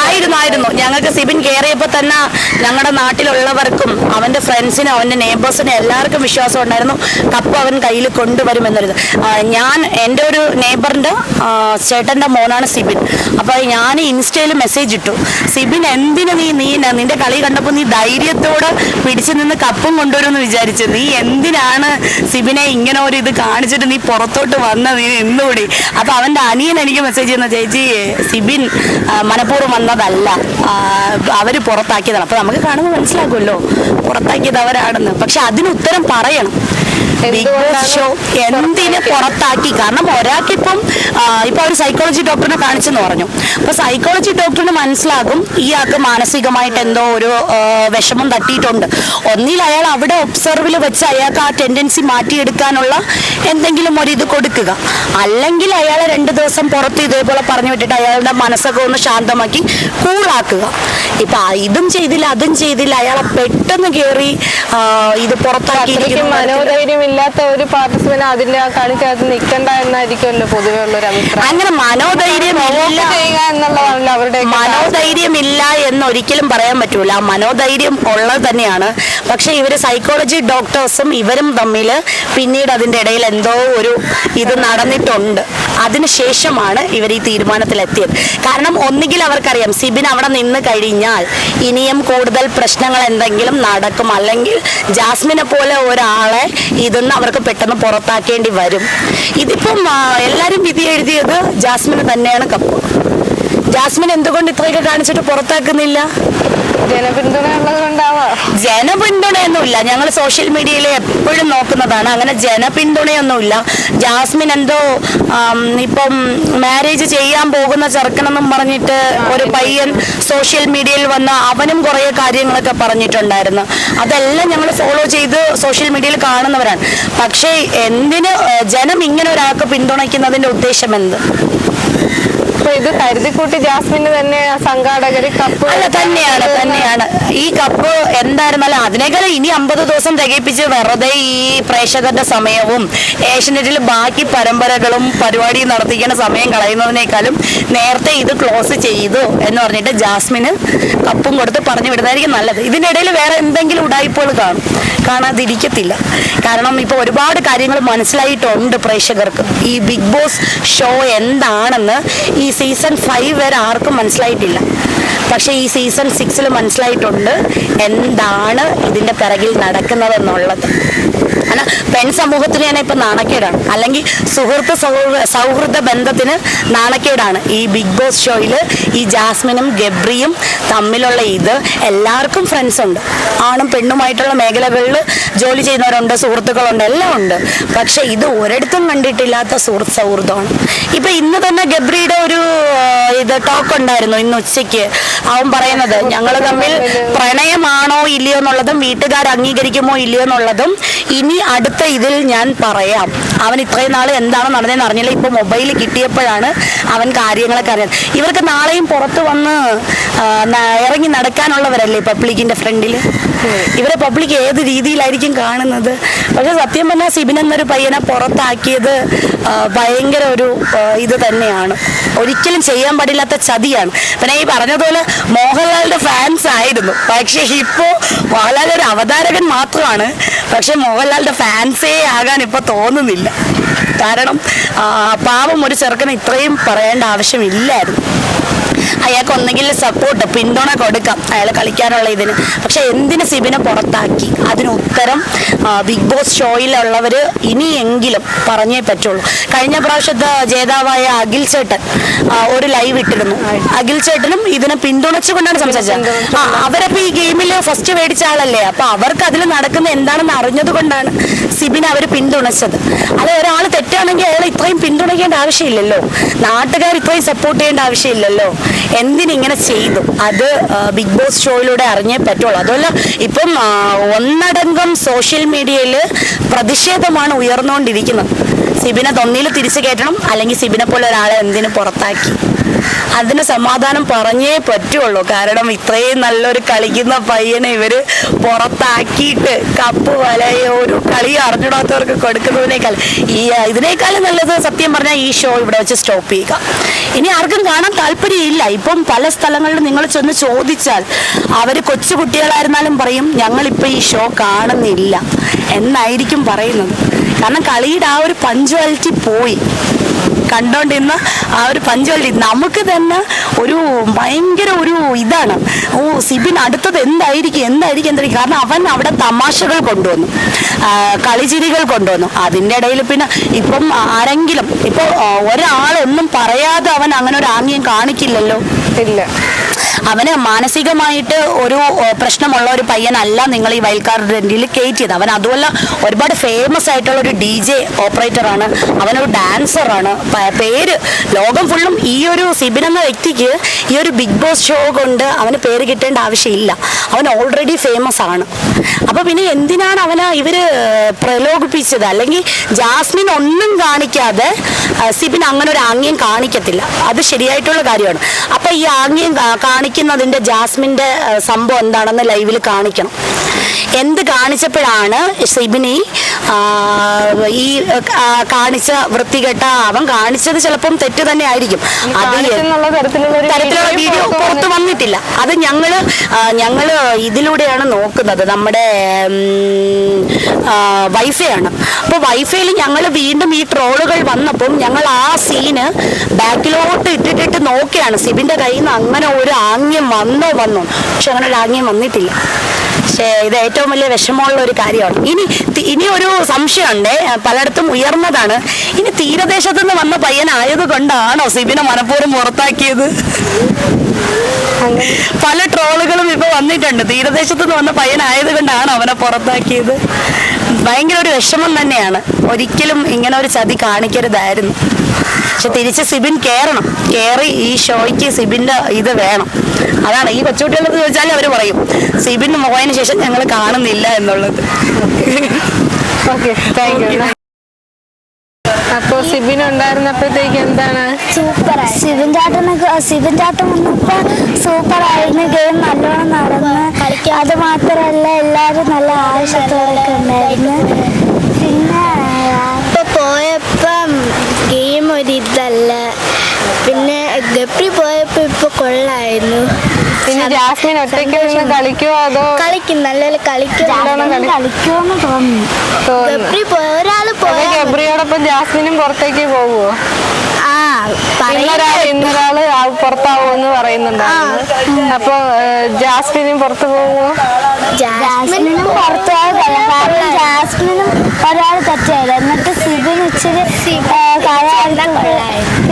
ആയിരുന്നു. ഞങ്ങൾക്ക് സിബിൻ കയറിയപ്പോ തന്നെ ഞങ്ങളുടെ നാട്ടിലുള്ളവർക്കും അവന്റെ ഫ്രണ്ട്സിനും അവന്റെ നെയ്ബേഴ്സിനും എല്ലാവർക്കും വിശ്വാസം ഉണ്ടായിരുന്നു കപ്പ് അവൻ കയ്യിൽ കൊണ്ടുവരുമെന്നൊരിത്. എൻ്റെ ഒരു നെയ്ബറിന്റെ ചേട്ടന്റെ മോനാണ് സിബിൻ. അപ്പൊ ഞാൻ ഇൻസ്റ്റയിൽ മെസ്സേജ് ഇട്ടു, സിബിൻ എന്തിനു നിന്റെ കളി കണ്ടപ്പോൾ നീ ധൈര്യത്തോടെ പിടിച്ചു നിന്ന് കപ്പും കൊണ്ടുവരുമെന്ന് വിചാരിച്ചു. നീ എന്തിനാണ് സിബിനെ ഇങ്ങനെ ഒരു ഇത് കാണിച്ചിട്ട് നീ പുറത്തോട്ട് വന്ന, നീ എന്നുകൂടി. അപ്പൊ അവന്റെ അനിയൻ എനിക്ക് മെസ്സേജ് ചെയ്യുന്ന, ചേച്ചി സിബിൻ മനഃപൂർവ്വം വന്നതല്ല, അവര് പുറത്താക്കിയതാണ്. അപ്പൊ നമുക്ക് കാണുമ്പോൾ മനസ്സിലാക്കുമല്ലോ പുറത്താക്കിയത് അവരാണെന്ന്. പക്ഷെ അതിന് ഉത്തരം പറയണം. ബിഗ് ബോസ് ഷോ എന്തിന് പുറത്താക്കി? കാരണം ഒരാൾക്കിപ്പം ഇപ്പൊ ഒരു സൈക്കോളജി ഡോക്ടറിനെ കാണിച്ചെന്ന് പറഞ്ഞു. അപ്പൊ സൈക്കോളജി ഡോക്ടറിന് മനസ്സിലാകും ഇയാൾക്ക് മാനസികമായിട്ട് എന്തോ ഒരു വിഷമം തട്ടിയിട്ടുണ്ട്. ഒന്നിൽ അയാൾ അവിടെ ഒബ്സർവിൽ വെച്ച് അയാൾക്ക് ആ ടെൻഡൻസി മാറ്റിയെടുക്കാനുള്ള എന്തെങ്കിലും ഒരു ഇത് കൊടുക്കുക, അല്ലെങ്കിൽ അയാളെ 2 ദിവസം പുറത്ത് ഇതേപോലെ പറഞ്ഞു വിട്ടിട്ട് അയാളുടെ മനസ്സൊക്കെ ഒന്ന് ശാന്തമാക്കി കൂളാക്കുക. ഇപ്പൊ ഇതും ചെയ്തില്ല അതും ചെയ്തില്ല, അയാളെ പെട്ടെന്ന് കയറി ഇത് പുറത്താക്കി. മനോധൈര്യം ഇല്ലാത്ത ഒരു പാർട്ടിസിപ്പന്റ് അതിന്റെ ആ കളിക്കകത്ത് നിൽക്കണ്ട എന്നായിരിക്കുമല്ലോ പൊതുവെ ഉള്ള ഒരു അഭിപ്രായം. അങ്ങനെ മനോധൈര്യം ചെയ്യുക എന്നുള്ളതാണല്ലോ അവരുടെ മനോധൈര്യമില്ല എന്ന് ഒരിക്കലും പറയാൻ പറ്റൂല. മനോധൈര്യം ഉള്ളത് തന്നെയാണ്. പക്ഷെ ഇവര് സൈക്കോളജി ഡോക്ടേഴ്സും ഇവരും തമ്മിൽ പിന്നീട് അതിന്റെ ഇടയിൽ എന്തോ ഒരു ഇത് നടന്നിട്ടുണ്ട്. അതിനുശേഷമാണ് ഇവർ ഈ തീരുമാനത്തിലെത്തിയത്. കാരണം ഒന്നുകിൽ അവർക്കറിയാം സിബിൻ അവിടെ നിന്ന് കഴിഞ്ഞാൽ ഇനിയും കൂടുതൽ പ്രശ്നങ്ങൾ എന്തെങ്കിലും നടക്കും, അല്ലെങ്കിൽ ജാസ്മിനെ പോലെ ഒരാളെ ഇതെന്ന് അവർക്ക് പെട്ടെന്ന് പുറത്താക്കേണ്ടി വരും. ഇതിപ്പം എല്ലാരും വിധി എഴുതിയത് ജാസ്മിന് തന്നെയാണ് കപ്പ്. ജാസ്മിൻ എന്തുകൊണ്ട് ഇത്രയൊക്കെ കാണിച്ചിട്ട് പുറത്താക്കുന്നില്ല? ജനപിന്തുണ ഉള്ളത് കൊണ്ടാവാം. ജനപിന്തുണയൊന്നുമില്ല. ഞങ്ങൾ സോഷ്യൽ മീഡിയയിൽ എപ്പോഴും നോക്കുന്നതാണ്. അങ്ങനെ ജനപിന്തുണയൊന്നുമില്ല. ജാസ്മിൻ എന്തോ ഇപ്പം മാരേജ് ചെയ്യാൻ പോകുന്ന ചെറുക്കനെന്നും പറഞ്ഞിട്ട് ഒരു പയ്യൻ സോഷ്യൽ മീഡിയയിൽ വന്ന് അവനും കുറേ കാര്യങ്ങളൊക്കെ പറഞ്ഞിട്ടുണ്ടായിരുന്നു. അതെല്ലാം ഞങ്ങൾ ഫോളോ ചെയ്ത് സോഷ്യൽ മീഡിയയിൽ കാണുന്നവരാണ്. പക്ഷേ എന്തിന് ജനം ഇങ്ങനെ ഒരാൾക്ക് പിന്തുണയ്ക്കുന്നതിന്റെ ഉദ്ദേശം എന്ത്? അപ്പൊ ഇത് കരുതിക്കൂട്ടി ജാസ്മിന് തന്നെ സംഘാടകര് കപ്പ് തന്നെയാണ് ഈ കപ്പ് എന്തായിരുന്നാലും അതിനേക്കാളും ഇനി 50 ദിവസം തികയിപ്പിച്ച് വെറുതെ ഈ പ്രേക്ഷകരുടെ സമയവും ഏഷ്യനെറ്റിൽ ബാക്കി പരമ്പരകളും പരിപാടി നടത്തിക്കുന്ന സമയം കളയുന്നതിനേക്കാളും നേരത്തെ ഇത് ക്ലോസ് ചെയ്തു എന്ന് പറഞ്ഞിട്ട് ജാസ്മിന് കപ്പും കൊടുത്ത് പറഞ്ഞു വിടുന്നതായിരിക്കും നല്ലത്. ഇതിനിടയിൽ വേറെ എന്തെങ്കിലും ഉടായ്പകൾ കാണാതിരിക്കത്തില്ല. കാരണം ഇപ്പൊ ഒരുപാട് കാര്യങ്ങൾ മനസ്സിലായിട്ടുണ്ട് പ്രേക്ഷകർക്ക്. ഈ ബിഗ് ബോസ് ഷോ എന്താണെന്ന് ഈ സീസൺ 5 വരെ ആർക്കും മനസ്സിലായിട്ടില്ല. പക്ഷെ ഈ സീസൺ 6 മനസ്സിലായിട്ടുണ്ട് എന്താണ് ഇതിന്റെ പിറകിൽ നടക്കുന്നതെന്നുള്ളത്. കാരണം പെൺ സമൂഹത്തിന് തന്നെ ഇപ്പൊ നാണക്കേടാണ്, അല്ലെങ്കിൽ സൗഹൃദ ബന്ധത്തിന് നാണക്കേടാണ് ഈ ബിഗ് ബോസ് ഷോയിൽ ഈ ജാസ്മിനും ഗബ്രിയും തമ്മിലുള്ള ഇത്. എല്ലാവർക്കും ഫ്രണ്ട്സ് ഉണ്ട്, ആണും പെണ്ണുമായിട്ടുള്ള മേഖലകളിൽ ജോലി ചെയ്യുന്നവരുണ്ട്, സുഹൃത്തുക്കളുണ്ട്, എല്ലാം ഉണ്ട്. പക്ഷെ ഇത് ഒരിടത്തും കണ്ടിട്ടില്ലാത്ത സൗഹൃദമാണ്. ഇപ്പൊ ഇന്ന് തന്നെ ഗബ്രിയുടെ ഒരു ഇത് ടോക്ക് ഉണ്ടായിരുന്നു ഇന്ന് ഉച്ചയ്ക്ക്. അവൻ പറയുന്നത് ഞങ്ങൾ തമ്മിൽ പ്രണയമാണോ ഇല്ലയോ എന്നുള്ളതും വീട്ടുകാർ അംഗീകരിക്കുമോ ഇല്ലയോ എന്നുള്ളതും ഇനി അടുത്ത ഇതിൽ ഞാൻ പറയാം. അവൻ ഇത്രയും നാൾ എന്താണ് നടന്നതെന്ന് അറിഞ്ഞില്ല. ഇപ്പൊ മൊബൈൽ കിട്ടിയപ്പോഴാണ് അവൻ കാര്യങ്ങളൊക്കെ അറിയാം. ഇവർക്ക് നാളെയും പുറത്ത് വന്ന് ഇറങ്ങി നടക്കാനുള്ളവരല്ലേ പബ്ലിക്കിന്റെ ഫ്രണ്ടിൽ. ഇവരെ പബ്ലിക് ഏത് രീതിയിലായിരിക്കും കാണുന്നത്? പക്ഷെ സത്യം പറഞ്ഞാൽ സിബിൻ എന്നൊരു പയ്യനെ പുറത്താക്കിയത് ഭയങ്കര ഒരു ഇത് തന്നെയാണ്. ഒരിക്കലും ചെയ്യാൻ പാടില്ലാത്ത ചതിയാണ്. പിന്നെ ഈ പറഞ്ഞതുപോലെ മോഹൻലാലിന്റെ ഫാൻസ് ആയിരുന്നു, പക്ഷെ ഇപ്പോ മോഹൻലാൽ ഒരു അവതാരകൻ മാത്രമാണ്. പക്ഷെ മോഹൻലാലിന്റെ ഫാൻസേ ആകാൻ ഇപ്പൊ തോന്നുന്നില്ല. കാരണം പാവം ഒരു ചെറുക്കന് ഇത്രയും പറയേണ്ട ആവശ്യമില്ലായിരുന്നു. അയാൾക്ക് ഒന്നെങ്കിൽ സപ്പോർട്ട് പിന്തുണ കൊടുക്കാം അയാൾ കളിക്കാനുള്ള ഇതിന്. പക്ഷെ എന്തിന് സിബിനെ പുറത്താക്കി? അതിന് ഉത്തരം ബിഗ് ബോസ് ഷോയിലുള്ളവർ ഇനിയെങ്കിലും പറഞ്ഞേ പറ്റുള്ളൂ. കഴിഞ്ഞ പ്രാവശ്യത്തെ ജേതാവായ അഖിൽ ചേട്ടൻ ഒരു ലൈവ് ഇട്ടിരുന്നു. അഖിൽ ചേട്ടനും ഇതിനെ പിന്തുണച്ചുകൊണ്ടാണ് സംസാരിച്ചത്. അവരപ്പോ ഈ ഗെയിമിൽ ഫസ്റ്റ് മേടിച്ച ആളല്ലേ, അപ്പൊ അവർക്ക് അതിൽ നടക്കുന്ന എന്താണെന്ന് അറിഞ്ഞത് കൊണ്ടാണ് സിബിനെ അവർ പിന്തുണച്ചത്. അത് ഒരാൾ തെറ്റാണെങ്കിൽ അയാൾ ഇത്രയും പിന്തുണയ്ക്കേണ്ട ആവശ്യമില്ലല്ലോ, നാട്ടുകാർ ഇത്രയും സപ്പോർട്ട് ചെയ്യേണ്ട ആവശ്യമില്ലല്ലോ. എന്തിനിങ്ങനെ ചെയ്തു? അത് ബിഗ് ബോസ് ഷോയിലൂടെ അറിഞ്ഞേ പറ്റുള്ളൂ. അതുമല്ല ഇപ്പം ഒന്നടങ്കം സോഷ്യൽ മീഡിയയിൽ പ്രതിഷേധമാണ് ഉയർന്നുകൊണ്ടിരിക്കുന്നത്. സിബിനെ തൊന്നിയിൽ തിരിച്ചു കയറ്റണം, അല്ലെങ്കിൽ സിബിനെ പോലെ ഒരാളെ എന്തിനു പുറത്താക്കി? അതിന് സമാധാനം പറഞ്ഞേ പറ്റുള്ളൂ. കാരണം ഇത്രയും നല്ലൊരു കളിക്കുന്ന പയ്യനെ ഇവര് പുറത്താക്കിയിട്ട് കപ്പ് വലയോ ഒരു കളി അറിഞ്ഞിടാത്തവർക്ക് കൊടുക്കുന്നതിനേക്കാൾ ഇതിനേക്കാളും നല്ലത് സത്യം പറഞ്ഞാൽ ഈ ഷോ ഇവിടെ വെച്ച് സ്റ്റോപ്പ് ചെയ്യുക. ഇനി ആർക്കും കാണാൻ താല്പര്യമില്ല. ഇപ്പം പല സ്ഥലങ്ങളിലും നിങ്ങൾ ചെന്ന് ചോദിച്ചാൽ അവർ കൊച്ചുകുട്ടികളായിരുന്നാലും പറയും ഞങ്ങളിപ്പോൾ ഈ ഷോ കാണുന്നില്ല എന്നായിരിക്കും പറയുന്നത്. കാരണം കളിയുടെ ആ ഒരു പഞ്ച്വാലിറ്റി പോയി. കണ്ടോണ്ടിരുന്ന ആ ഒരു പഞ്ച്വാലിറ്റി നമുക്ക് തന്നെ ഒരു ഭയങ്കര ഒരു ഇതാണ്. സിബിൻ അടുത്തത് എന്തായിരിക്കും. കാരണം അവൻ അവിടെ തമാശകൾ കൊണ്ടുവന്നു, കളിചിരികൾ കൊണ്ടുവന്നു. അതിൻ്റെ ഇടയിൽ പിന്നെ ഇപ്പം ആരെങ്കിലും ഇപ്പൊ ഒരാളൊന്നും പറയാതെ അവൻ അങ്ങനെ ഒരു ആംഗ്യം കാണിക്കില്ലല്ലോ. ഇല്ല, അവന് മാനസികമായിട്ട് ഒരു പ്രശ്നമുള്ള ഒരു പയ്യനല്ല നിങ്ങൾ ഈ വൈൽഡ് കാർഡ് രണ്ടിൽ കയറ്റിയത്. അവൻ അതുമല്ല ഒരുപാട് ഫേമസ് ആയിട്ടുള്ള ഒരു DJ ഓപ്പറേറ്ററാണ്, അവനൊരു ഡാൻസറാണ്. പേര് ലോകം ഫുള്ളും ഈ ഒരു സിബിൻ എന്ന വ്യക്തിക്ക് ഈ ഒരു ബിഗ് ബോസ് ഷോ കൊണ്ട് അവന് പേര് കിട്ടേണ്ട ആവശ്യമില്ല. അവൻ ഓൾറെഡി ഫേമസ് ആണ്. അപ്പൊ പിന്നെ എന്തിനാണ് അവനെ ഇവര് പ്രലോഭിപ്പിച്ചത്? അല്ലെങ്കിൽ ജാസ്മിൻ ഒന്നും കാണിക്കാതെ സിബിൻ അങ്ങനെ ഒരു ആംഗ്യം കാണിക്കത്തില്ല, അത് ശരിയായിട്ടുള്ള കാര്യമാണ്. അപ്പൊ ഈ ആംഗ്യം കാണിക്കുന്നതിന്റെ ജാസ്മിന്റെ സംഭവം എന്താണെന്ന് ലൈവിൽ കാണിക്കണം. എന്ത് കാണിച്ചപ്പോഴാണ് സിബിനി ഈ കാണിച്ച വൃത്തികെട്ട, അവൻ കാണിച്ചത് ചിലപ്പം തെറ്റ് തന്നെ ആയിരിക്കും, അത് തരത്തിലുള്ള വീഡിയോ പുറത്ത് വന്നിട്ടില്ല. അത് ഞങ്ങള് ഇതിലൂടെയാണ് നോക്കുന്നത്, നമ്മുടെ വൈഫൈയാണ്. അപ്പോൾ വൈഫൈയിൽ ഞങ്ങൾ വീണ്ടും ഈ ട്രോളുകൾ വന്നപ്പം ഞങ്ങൾ ആ സീന് ബാക്കിലോട്ട് ഇട്ടിട്ട് നോക്കിയാണ് സിബിന്റെ കയ്യിൽ നിന്ന് അങ്ങനെ ഒരു ആംഗ്യം വന്നു. പക്ഷെ അങ്ങനെ ഒരു ആംഗ്യം വന്നിട്ടില്ല. പക്ഷേ ഇത് ഏറ്റവും വലിയ വിഷമമുള്ള ഒരു കാര്യമാണ്. ഇനി ഒരു സംശയമുണ്ട്, പലയിടത്തും ഉയർന്നതാണ്. ഇനി തീരദേശത്തു നിന്ന് വന്ന പയ്യനായത് കൊണ്ടാണോ സിബിനെ മനഃപൂർവ്വം പുറത്താക്കിയത്? പല ട്രോളുകളും ഇപ്പൊ വന്നിട്ടുണ്ട്. തീരദേശത്തു നിന്ന് വന്ന പയ്യനായത് കൊണ്ടാണ് അവനെ പുറത്താക്കിയത്. ഭയങ്കര ഒരു വിഷമം തന്നെയാണ്. ഒരിക്കലും ഇങ്ങനെ ഒരു ചതി കാണിക്കരുതായിരുന്നു. പക്ഷെ തിരിച്ച് സിബിൻ കയറി ഈ ഷോയ്ക്ക് സിബിന്റെ ഇത് വേണം. അതാണ് ഈ കൊച്ചുകുട്ടികളത് ചോദിച്ചാൽ അവർ പറയും സിബിൻ പോയതിനു ശേഷം ഞങ്ങൾ കാണുന്നില്ല എന്നുള്ളത്. Okay, thank you. അപ്പൊ സിബിൻ ഉണ്ടായിരുന്നപ്പോഴത്തേക്ക് എന്താണ്? സൂപ്പർ. സിബിൻ ചാട്ടം വന്നപ്പോ സൂപ്പർ ആയിരുന്നു. ഗെയിം നല്ലോണം നടന്ന് കളിക്കുക. അത് മാത്രമല്ല എല്ലാവരും നല്ല ആവശ്യത്തോടൊക്കെ ഉണ്ടായിരുന്നു. പിന്നെ ഇപ്പൊ പോയപ്പം ഗെയിം ഒരിതല്ല. പിന്നെ ഗബ്രി പോയപ്പോ ഇപ്പൊ കൊള്ളായിരുന്നു. പിന്നെ ജാസ്മിൻ ഒറ്റയ്ക്ക് നിന്ന് കളിക്കുവോ അതോ? കളിക്കും, നല്ലപോലെ കളിക്കുമെന്ന് തോന്നുന്നു. ഗബ്രി ഒരാള് ഗബ്രിയോടൊപ്പം ജാസ്മിനും പുറത്തേക്ക് പോവുമോ? ഇന്നൊരാള് പുറത്താവുമെന്ന് പറയുന്നുണ്ടായിരുന്നു. അപ്പൊ ജാസ്മിനും പുറത്തു പോവുമോ? ജാസ്മിനും പുറത്തു പോകാൻ കാരണം ജാസ്മിനും ഒരാൾ തെറ്റായില്ല. എന്നിട്ട് സിബിൻ ഇച്ചിരി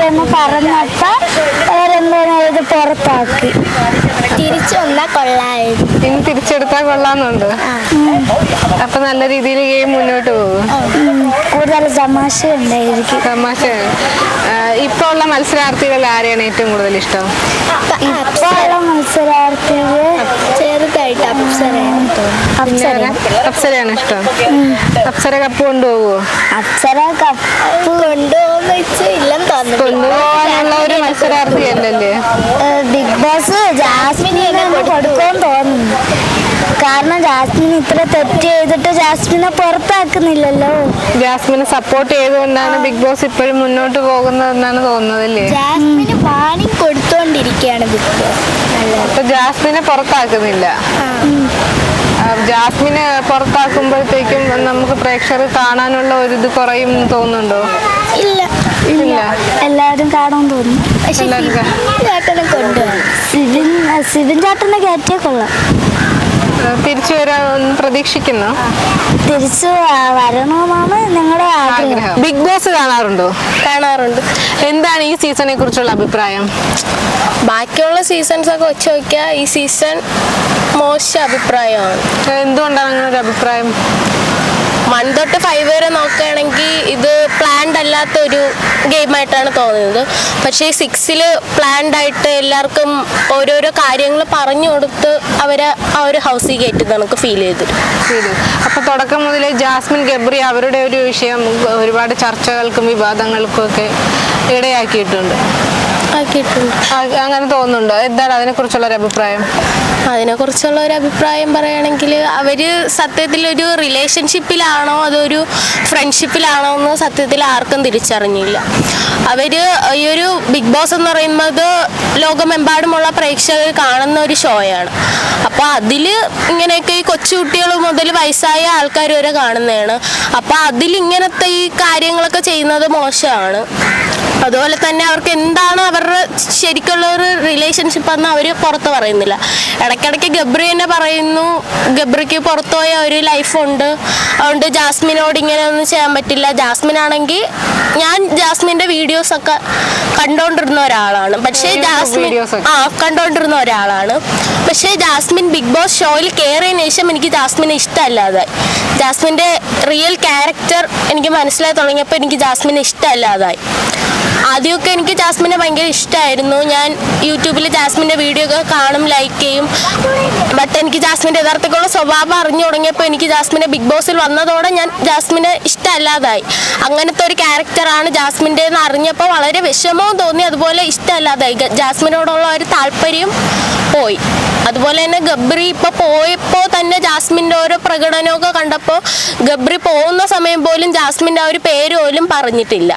എന്ന് പറഞ്ഞപ്പോ അവരെന്തോന്ന് പുറത്താക്കി. തിരിച്ചു വന്നാൽ കൊള്ളായിരുന്നു. ഇനി തിരിച്ചെടുത്താൽ കൊള്ളാന്നുണ്ട്. അപ്പൊ നല്ല രീതിയിൽ ഗെയിം മുന്നോട്ട് പോകും. കൂടുതൽ തമാശ ഉണ്ടായിരിക്കും. തമാശ. ഇപ്പൊ ഉള്ള മത്സരാർത്ഥികൾ ആരെയാണ് ഏറ്റവും കൂടുതൽ ഇഷ്ടം? ഇപ്പൊ ഉള്ള മത്സരാർത്ഥികൾ ചെറുതായിട്ട് അപ്സരയാണ് ഇഷ്ടം. അപ്സര കപ്പ് കൊണ്ടുപോകുമോ? അപ്സര കപ്പ് കൊണ്ടുപോകുന്ന ഇല്ലെന്ന് തോന്നുന്നു. കൊണ്ടുപോകാനുള്ള ഒരു മത്സരാർത്ഥി അല്ലല്ലേ ബിഗ് ബോസ്. ജാസ്മിന് കൊടുക്കുമെന്ന് തോന്നുന്നു. കാരണം ജാസ്മിൻ ഇത്ര തെറ്റ് ചെയ്തിട്ട് ജാസ്മിനെ പുറത്താക്കുന്നില്ലല്ലോ. ജാസ്മിനെ സപ്പോർട്ട് ചെയ്തുകൊണ്ടാണ് ബിഗ് ബോസ് ഇപ്പോഴും മുന്നോട്ട് പോകുന്നതെന്നാണ് തോന്നുന്നതല്ലേ? ജാസ്മിന് വാണിംഗ് കൊടുത്തോണ്ടിരിക്കുകയാണ് ബിഗ് ബോസ്. അപ്പൊ ജാസ്മിനെ പുറത്താക്കുന്നില്ല. ജാസ്മിനെ പുറത്താക്കുമ്പോഴത്തേക്കും നമുക്ക് പ്രേക്ഷകർ കാണാനുള്ള ഒരു ഇത് കുറയും തോന്നുന്നുണ്ടോ? ഇല്ല, എല്ലാവരും കാണാൻ തോന്നുന്നു. പക്ഷെ ചേട്ടനെ കൊണ്ടുപോകും. സിബിൻ ചേട്ടനെ കയറ്റിയാൽ കൊള്ളാം. തിരിച്ചു വരാൻ പ്രതീക്ഷിക്കുന്നു. തിരിച്ചു വരണമെന്നാണ് ഞങ്ങളുടെ ആഗ്രഹം. ബിഗ് ബോസ് കാണാറുണ്ടോ? കാണാറുണ്ട്. എന്താണ് ഈ സീസണെ കുറിച്ചുള്ള അഭിപ്രായം? ബാക്കിയുള്ള സീസൺസ് ഒക്കെ വെച്ച് നോക്കിയാൽ ഈ സീസൺ മോശം അഭിപ്രായമാണ്. എന്തുകൊണ്ടാണ് അങ്ങനെ ഒരു അഭിപ്രായം? 1 തൊട്ട് 5 വരെ നോക്കുകയാണെങ്കിൽ ഇത് പ്ലാൻഡ് അല്ലാത്തൊരു ഗെയിമായിട്ടാണ് തോന്നുന്നത്. പക്ഷേ 6-ൽ പ്ലാൻഡ് ആയിട്ട് എല്ലാവർക്കും ഓരോരോ കാര്യങ്ങൾ പറഞ്ഞു കൊടുത്ത് അവരെ ആ ഒരു ഹൗസിൽ കയറ്റുന്നത് നമുക്ക് ഫീൽ ചെയ്തു. അപ്പൊ തുടക്കം മുതലേ ജാസ്മിൻ ഗബ്രി അവരുടെ ഒരു വിഷയം ഒരുപാട് ചർച്ചകൾക്കും വിവാദങ്ങൾക്കും ഒക്കെ ഇടയാക്കിയിട്ടുണ്ട്. അങ്ങനെ തോന്നുന്നുണ്ടോ? എന്താണ് അതിനെക്കുറിച്ചുള്ള ഒരു അഭിപ്രായം? അതിനെക്കുറിച്ചുള്ള ഒരു അഭിപ്രായം പറയുകയാണെങ്കിൽ അവർ സത്യത്തിൽ ഒരു റിലേഷൻഷിപ്പിലാണോ അതൊരു ഫ്രണ്ട്ഷിപ്പിലാണോ എന്ന് സത്യത്തിൽ ആർക്കും തിരിച്ചറിഞ്ഞില്ല. അവർ ഈ ഒരു ബിഗ് ബോസ് എന്ന് പറയുന്നത് ലോകമെമ്പാടുമുള്ള പ്രേക്ഷകർ കാണുന്ന ഒരു ഷോയാണ്. അപ്പോൾ അതിൽ ഇങ്ങനെയൊക്കെ ഈ കൊച്ചുകുട്ടികൾ മുതൽ വയസ്സായ ആൾക്കാർ വരെ കാണുന്നതാണ്. അപ്പോൾ അതിൽ ഇങ്ങനത്തെ ഈ കാര്യങ്ങളൊക്കെ ചെയ്യുന്നത് മോശമാണ്. അതുപോലെ തന്നെ അവർക്ക് എന്താണ് അവരുടെ ശരിക്കുള്ള ഒരു റിലേഷൻഷിപ്പ് എന്ന് അവർ പുറത്ത് പറയുന്നില്ല. ഇടയ്ക്കിടയ്ക്ക് ഗബ്രി തന്നെ പറയുന്നു ഗബ്രിക്ക് പുറത്തുപോയ ഒരു ലൈഫുണ്ട്, അതുകൊണ്ട് ജാസ്മിനോട് ഇങ്ങനെ ഒന്നും ചെയ്യാൻ പറ്റില്ല. ജാസ്മിൻ ആണെങ്കിൽ ഞാൻ ജാസ്മിൻ്റെ വീഡിയോസൊക്കെ കണ്ടുകൊണ്ടിരുന്ന ഒരാളാണ്. പക്ഷേ കണ്ടുകൊണ്ടിരുന്ന ഒരാളാണ്. പക്ഷേ ജാസ്മിൻ ബിഗ് ബോസ് ഷോയിൽ കയറിയതിനു ശേഷം എനിക്ക് ജാസ്മിനെ ഇഷ്ടമല്ലാതായി. ജാസ്മിൻ്റെ റിയൽ ക്യാരക്ടർ എനിക്ക് മനസ്സിലായി തുടങ്ങിയപ്പോൾ എനിക്ക് ജാസ്മിനെ ഇഷ്ടമല്ലാതായി. ആദ്യമൊക്കെ എനിക്ക് ജാസ്മിനെ ഭയങ്കര ഇഷ്ടമായിരുന്നു. ഞാൻ യൂട്യൂബിൽ ജാസ്മിൻ്റെ വീഡിയോ ഒക്കെ കാണും, ലൈക്ക് ചെയ്യും. ബട്ട് എനിക്ക് ജാസ്മിൻ്റെ യഥാർത്ഥത്തിലുള്ള സ്വഭാവം അറിഞ്ഞു തുടങ്ങിയപ്പോൾ എനിക്ക് ജാസ്മിനെ ബിഗ് ബോസിൽ വന്നതോടെ ഞാൻ ജാസ്മിനെ ഇഷ്ടമല്ലാതായി. അങ്ങനത്തെ ഒരു ക്യാരക്ടറാണ് ജാസ്മിൻ്റെ എന്ന് അറിഞ്ഞപ്പോൾ വളരെ വിഷമവും തോന്നി, അതുപോലെ ഇഷ്ടമല്ലാതായി. ജാസ്മിനോടുള്ള ഒരു താല്പര്യം പോയി. അതുപോലെ തന്നെ ഗബ്രി ഇപ്പോൾ പോയപ്പോൾ തന്നെ ജാസ്മിൻ്റെ ഓരോ പ്രകടനമൊക്കെ കണ്ടപ്പോൾ ഗബ്രി പോകുന്ന സമയം പോലും ജാസ്മിൻ്റെ ആ ഒരു പേര് പോലും പറഞ്ഞിട്ടില്ല.